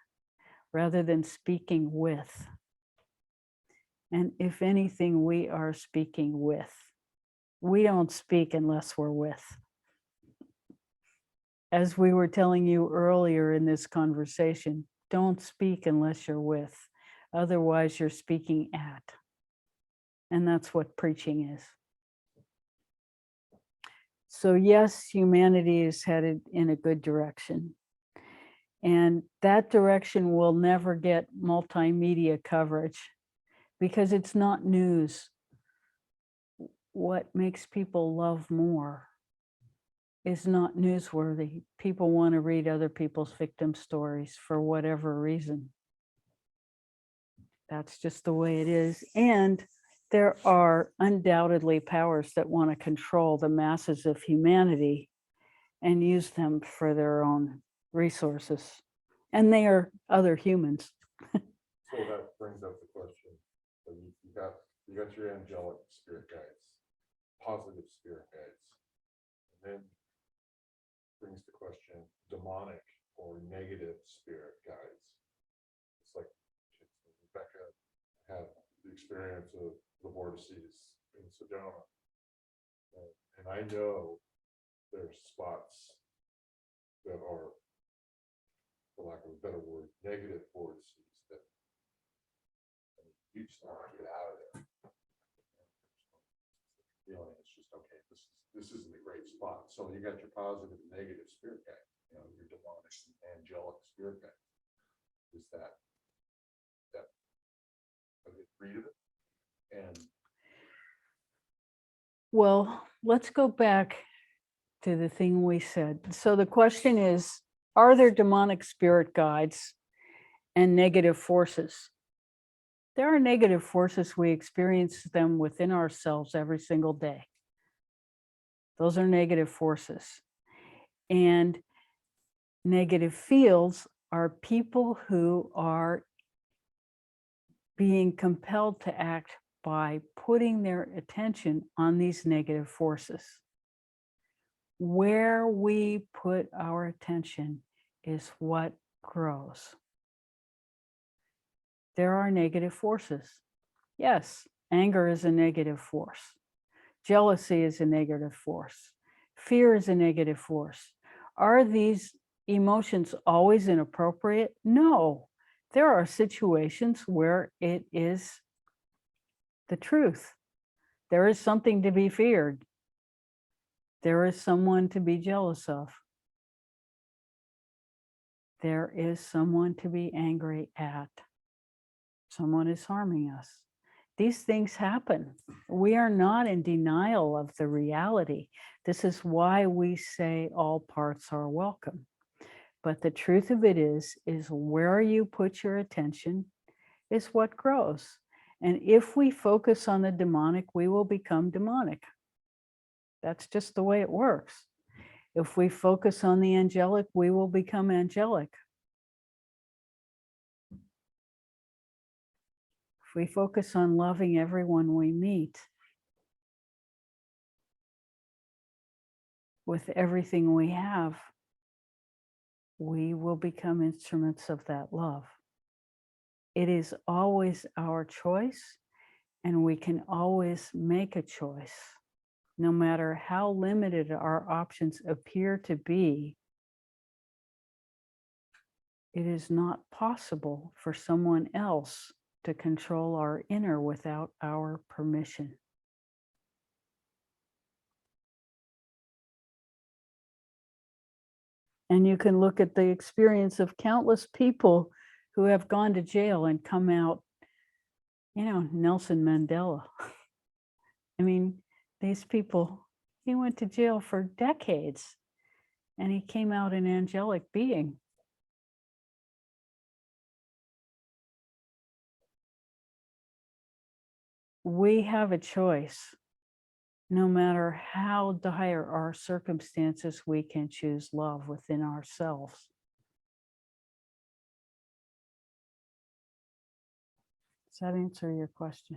S1: rather than speaking with. And if anything, we are speaking with. We don't speak unless we're with. As we were telling you earlier in this conversation, don't speak unless you're with. Otherwise, you're speaking at. And that's what preaching is. So yes, humanity is headed in a good direction. And that direction will never get multimedia coverage because it's not news. What makes people love more is not newsworthy. People want to read other people's victim stories for whatever reason. That's just the way it is. And there are undoubtedly powers that want to control the masses of humanity and use them for their own resources. And they are other humans.
S5: So that brings up the question. So you got your angelic spirit guides, positive spirit guides. And then brings the question, demonic or negative spirit guides. It's like Rebecca had the experience of the vortices in Sedona. And I know there's spots that are, for lack of a better word, negative vortices that you just want to get out of there. Feeling it's just okay. This isn't a great spot. So you got your positive and negative spirit guide, your demonic and angelic spirit guide. Is that a good read of it? And
S1: Well, let's go back to the thing we said. So the question is, are there demonic spirit guides and negative forces? There are negative forces. We experience them within ourselves every single day. Those are negative forces. And negative fields are people who are being compelled to act by putting their attention on these negative forces. Where we put our attention is what grows. There are negative forces. Yes, anger is a negative force. Jealousy is a negative force. Fear is a negative force. Are these emotions always inappropriate? No. There are situations where it is the truth. There is something to be feared. There is someone to be jealous of. There is someone to be angry at. Someone is harming us. These things happen. We are not in denial of the reality. This is why we say all parts are welcome. But the truth of it is where you put your attention is what grows. And if we focus on the demonic, we will become demonic. That's just the way it works. If we focus on the angelic, we will become angelic. If we focus on loving everyone we meet with everything we have, we will become instruments of that love. It is always our choice, and we can always make a choice. No matter how limited our options appear to be, it is not possible for someone else to control our inner without our permission. And you can look at the experience of countless people who have gone to jail and come out, Nelson Mandela. I mean, these people, he went to jail for decades and he came out an angelic being. We have a choice. No matter how dire our circumstances, we can choose love within ourselves. Does that answer your question?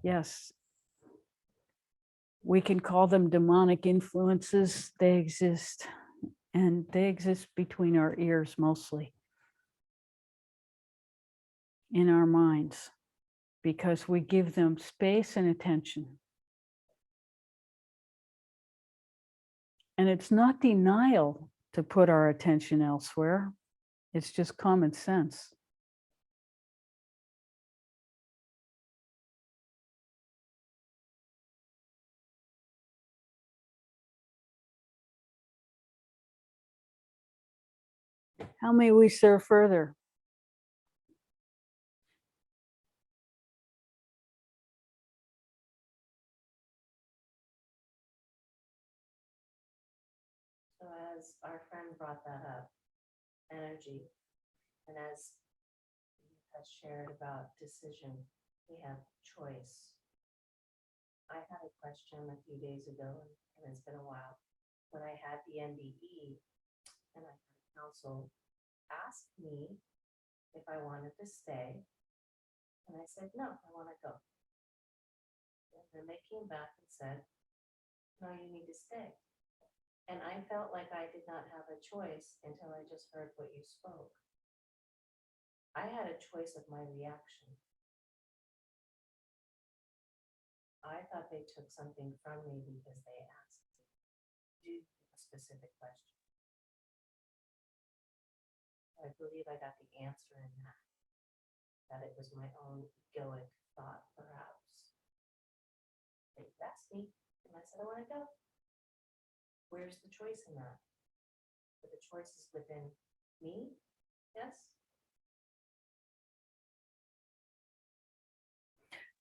S1: Yes. We can call them demonic influences. They exist, and they exist between our ears mostly, in our minds, because we give them space and attention. And it's not denial to put our attention elsewhere. It's just common sense. How may we serve further?
S3: So as our friend brought that up, energy, and as you had shared about decision, we have choice. I had a question a few days ago, and it's been a while, when I had the NDE, and I had counsel ask me if I wanted to stay, and I said, no, I want to go. And then they came back and said, no, you need to stay. And I felt like I did not have a choice until I just heard what you spoke. I had a choice of my reaction. I thought they took something from me because they asked me to do a specific question. I believe I got the answer in that it was my own egoic thought, perhaps. They asked me, and I said, I want to go. Where's the choice in that? But the choice is within me, yes?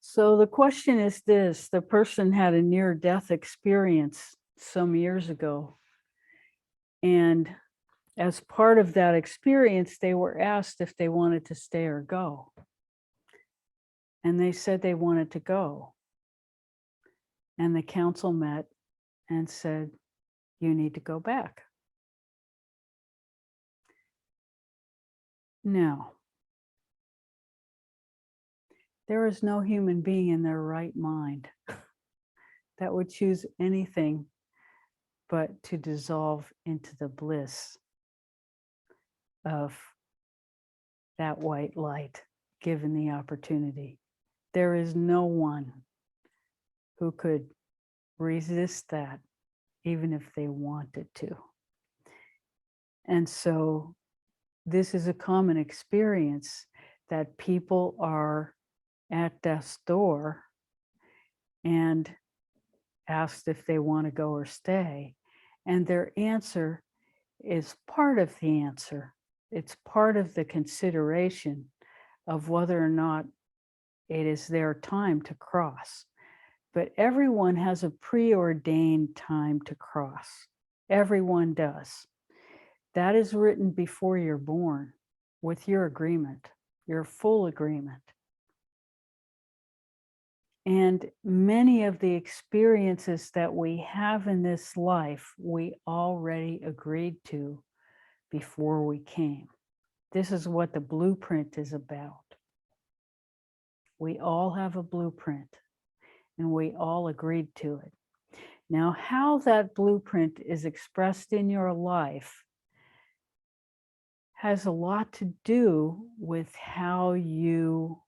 S1: So the question is this: the person had a near-death experience some years ago. And as part of that experience, they were asked if they wanted to stay or go. And they said they wanted to go. And the council met and said, you need to go back. Now, there is no human being in their right mind that would choose anything but to dissolve into the bliss of that white light, given the opportunity. There is no one who could resist that, even if they wanted to. And so this is a common experience, that people are at death's door and asked if they want to go or stay. And their answer is part of the answer. It's part of the consideration of whether or not it is their time to cross. But everyone has a preordained time to cross. Everyone does. That is written before you're born with your agreement, your full agreement. And many of the experiences that we have in this life, we already agreed to before we came. This is what the blueprint is about. We all have a blueprint, and we all agreed to it. Now, how that blueprint is expressed in your life has a lot to do with how you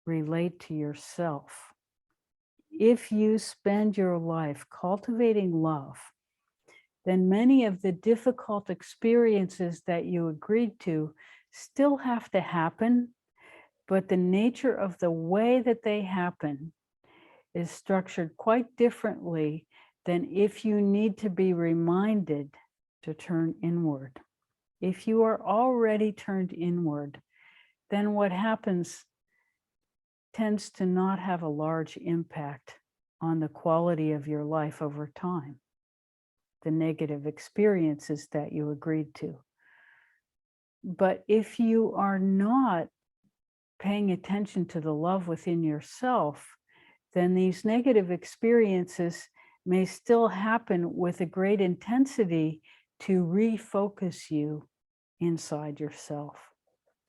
S1: relate to yourself. If you spend your life cultivating love, then many of the difficult experiences that you agreed to still have to happen, but the nature of the way that they happen is structured quite differently than if you need to be reminded to turn inward. If you are already turned inward, then what happens tends to not have a large impact on the quality of your life over time, the negative experiences that you agreed to. But if you are not paying attention to the love within yourself, then these negative experiences may still happen with a great intensity to refocus you inside yourself.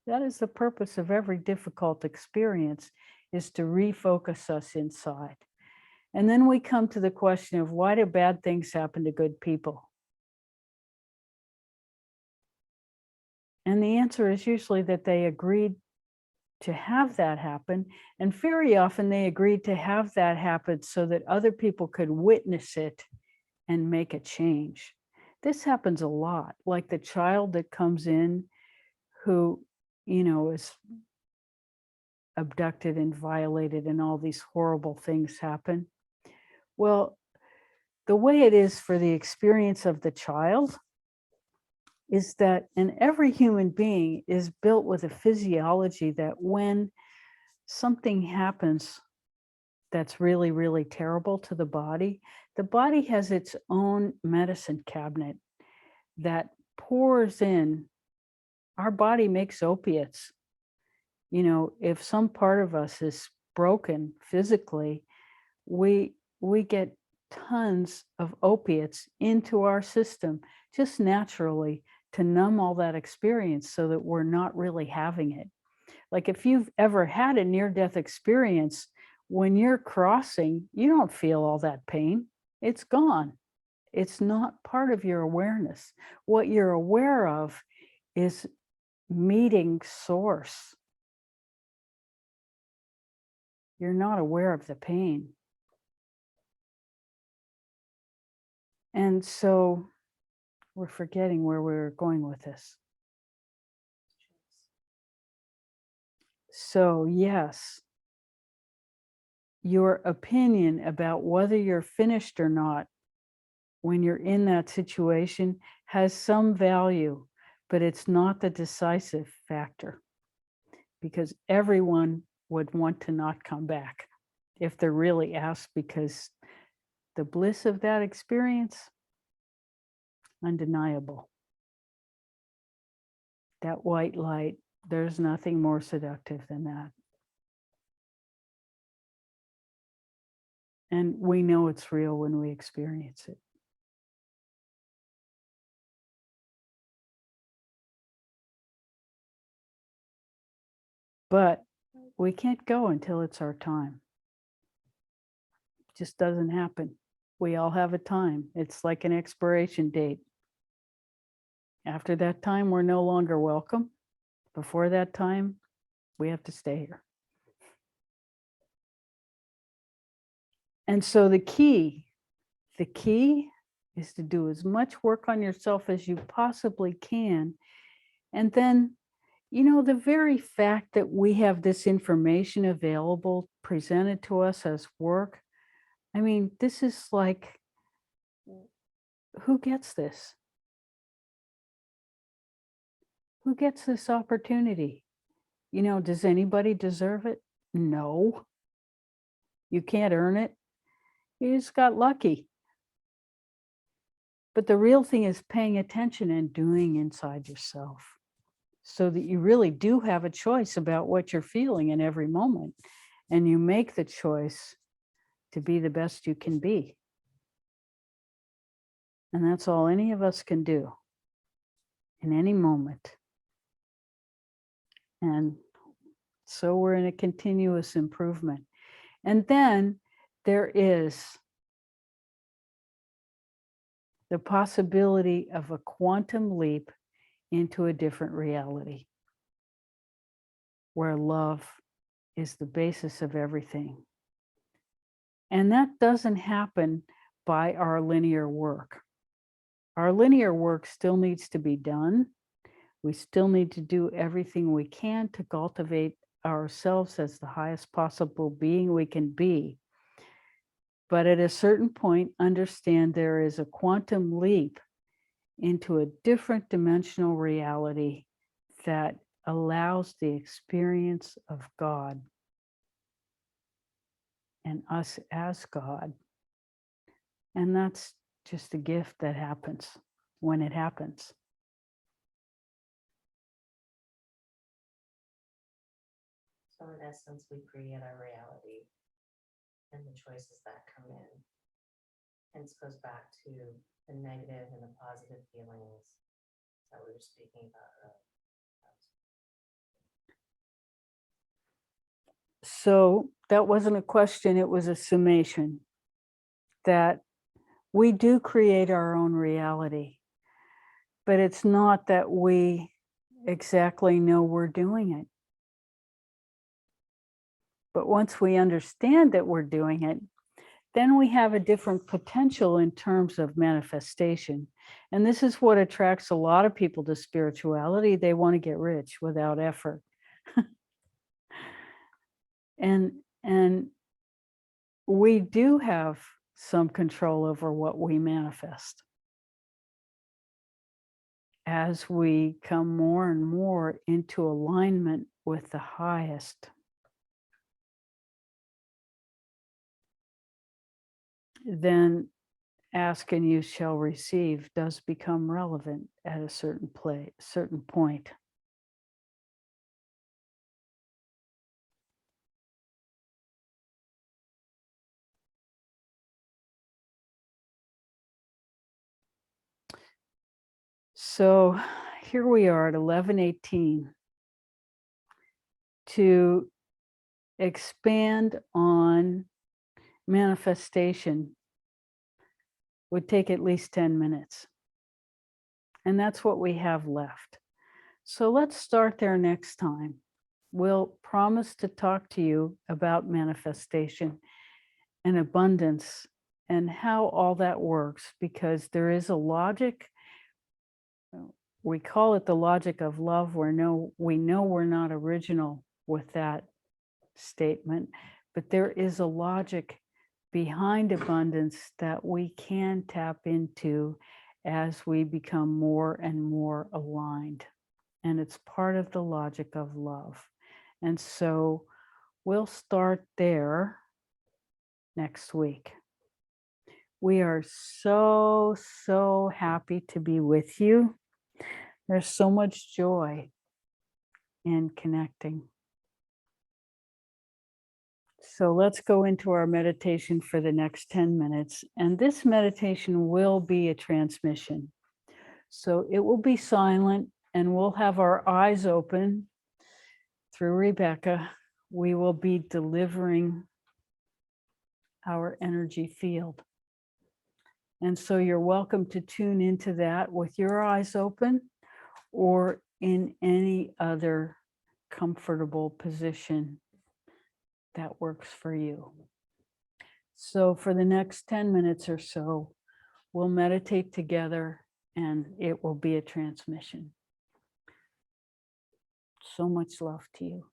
S1: That is the purpose of every difficult experience, is to refocus us inside. And then we come to the question of, why do bad things happen to good people? And the answer is usually that they agreed to have that happen. And very often they agreed to have that happen so that other people could witness it and make a change. This happens a lot, like the child that comes in who, is abducted and violated and all these horrible things happen. Well, the way it is for the experience of the child is that, and every human being is built with a physiology that when something happens that's really, really terrible to the body has its own medicine cabinet that pours in. Our body makes opiates. If some part of us is broken physically, we get tons of opiates into our system just naturally to numb all that experience so that we're not really having it. Like if you've ever had a near-death experience, when you're crossing, you don't feel all that pain. It's gone. It's not part of your awareness. What you're aware of is meeting source. You're not aware of the pain. And so we're forgetting where we're going with this. So yes, your opinion about whether you're finished or not when you're in that situation has some value, but it's not the decisive factor, because everyone would want to not come back if they're really asked, because the bliss of that experience, undeniable. That white light, there's nothing more seductive than that. And we know it's real when we experience it. But we can't go until it's our time. It just doesn't happen. We all have a time. It's like an expiration date. After that time, we're no longer welcome. Before that time, we have to stay here. And so the key is to do as much work on yourself as you possibly can. And then, the very fact that we have this information available, presented to us as work, I mean, this is like, who gets this? Who gets this opportunity? Does anybody deserve it? No. You can't earn it. You just got lucky. But the real thing is paying attention and doing inside yourself, so that you really do have a choice about what you're feeling in every moment. And you make the choice to be the best you can be. And that's all any of us can do in any moment. And So we're in a continuous improvement. And then there is the possibility of a quantum leap into a different reality where love is the basis of everything. And that doesn't happen by our linear work. Our linear work still needs to be done. We still need to do everything we can to cultivate ourselves as the highest possible being we can be. But at a certain point, understand there is a quantum leap into a different dimensional reality that allows the experience of God and us as God. And that's just a gift that happens when it happens.
S3: So in essence, we create our reality and the choices that come in. Hence goes back to the negative and the positive feelings that we were speaking about earlier.
S1: So that wasn't a question, it was a summation that we do create our own reality, but it's not that we exactly know we're doing it. But once we understand that we're doing it, then we have a different potential in terms of manifestation. And this is what attracts a lot of people to spirituality. They want to get rich without effort. And we do have some control over what we manifest as we come more and more into alignment with the highest. Then ask and you shall receive does become relevant at a certain point. So here we are at 11:18. To expand on manifestation would take at least 10 minutes. And that's what we have left. So let's start there next time. We'll promise to talk to you about manifestation and abundance and how all that works, because there is a logic. We call it the logic of love, where we know we're not original with that statement, but there is a logic behind abundance that we can tap into as we become more and more aligned. And it's part of the logic of love. And so we'll start there next week. We are so, so happy to be with you. There's so much joy in connecting. So let's go into our meditation for the next 10 minutes. And this meditation will be a transmission. So it will be silent and we'll have our eyes open through Rebecca. We will be delivering our energy field. And so you're welcome to tune into that with your eyes open or in any other comfortable position that works for you. So for the next 10 minutes or so, we'll meditate together and it will be a transmission. So much love to you.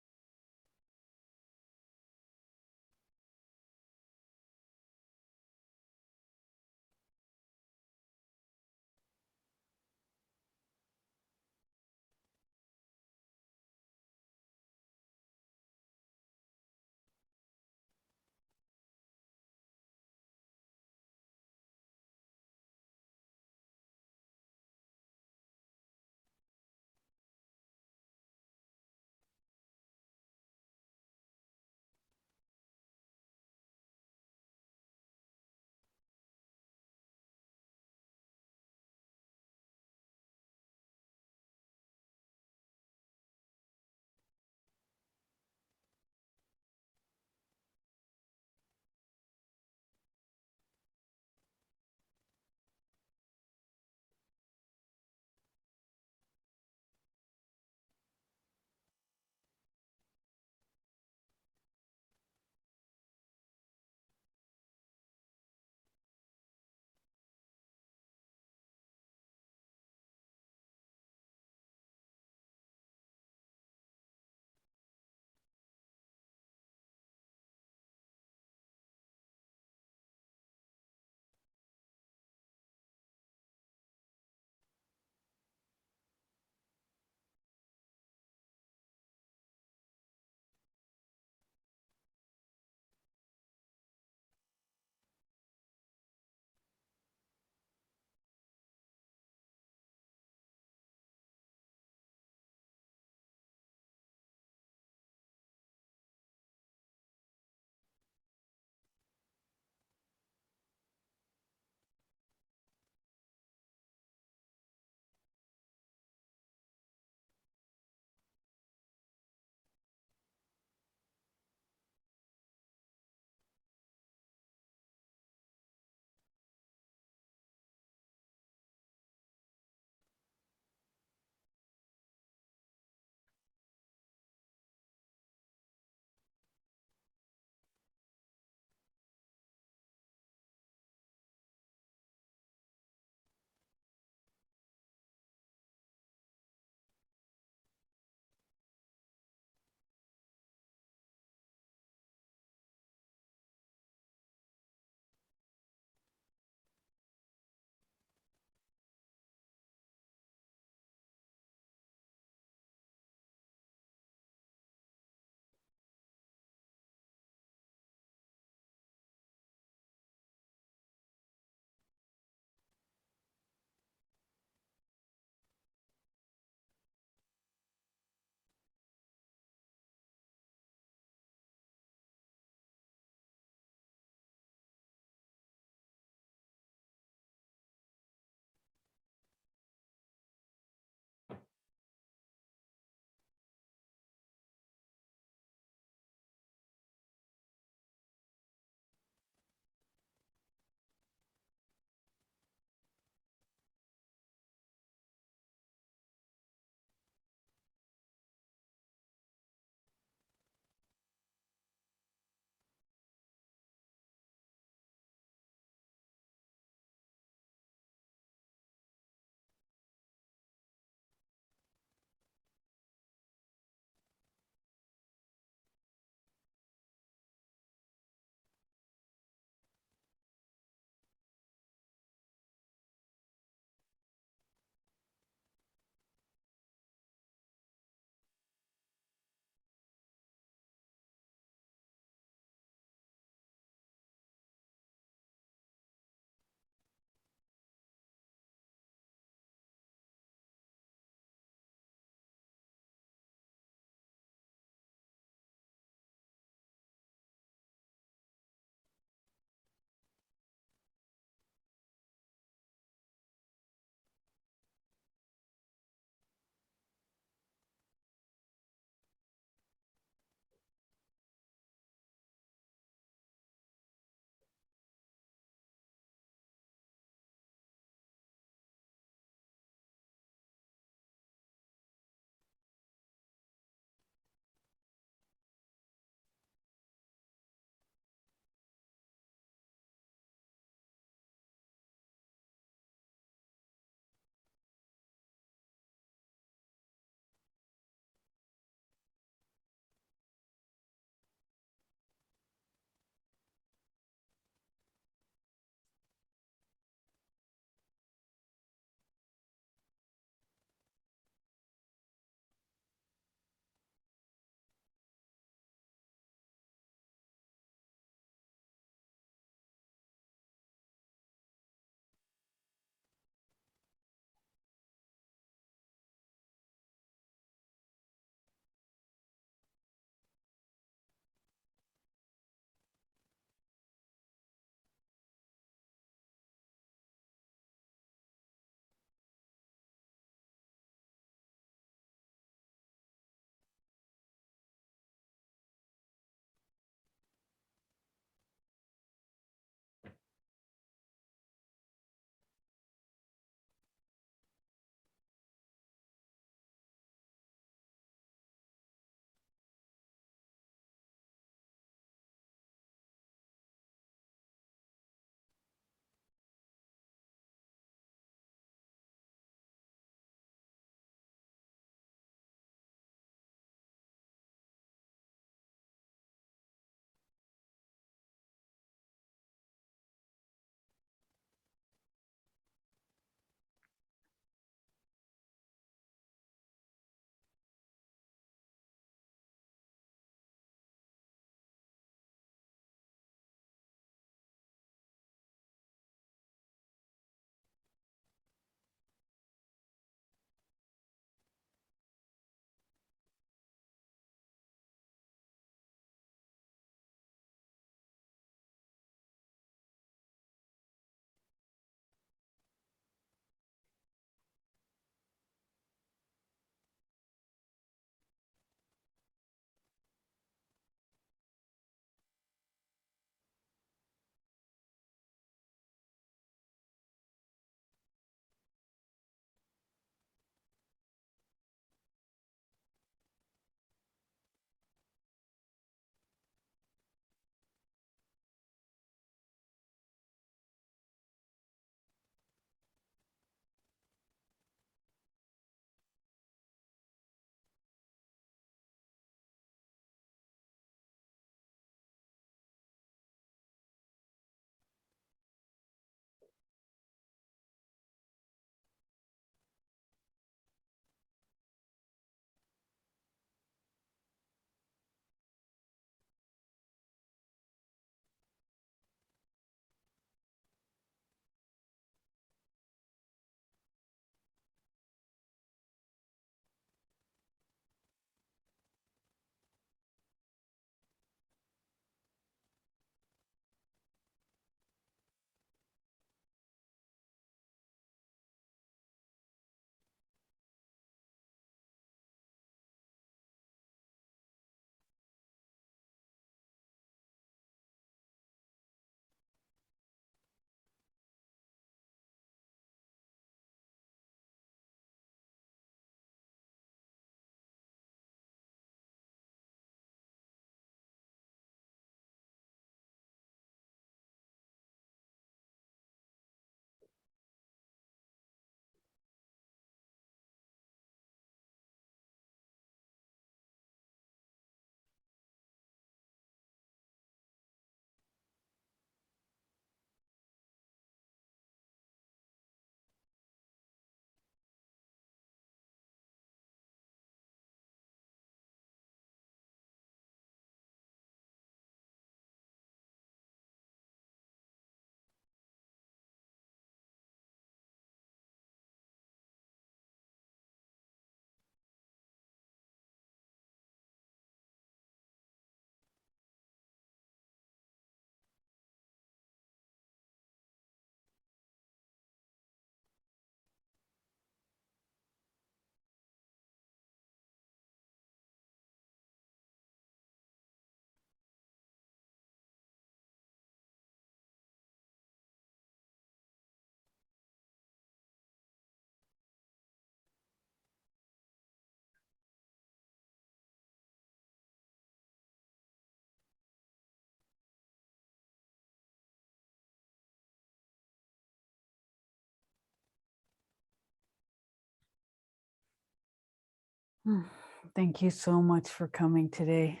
S1: Thank you so much for coming today.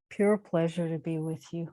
S1: Pure pleasure to be with you.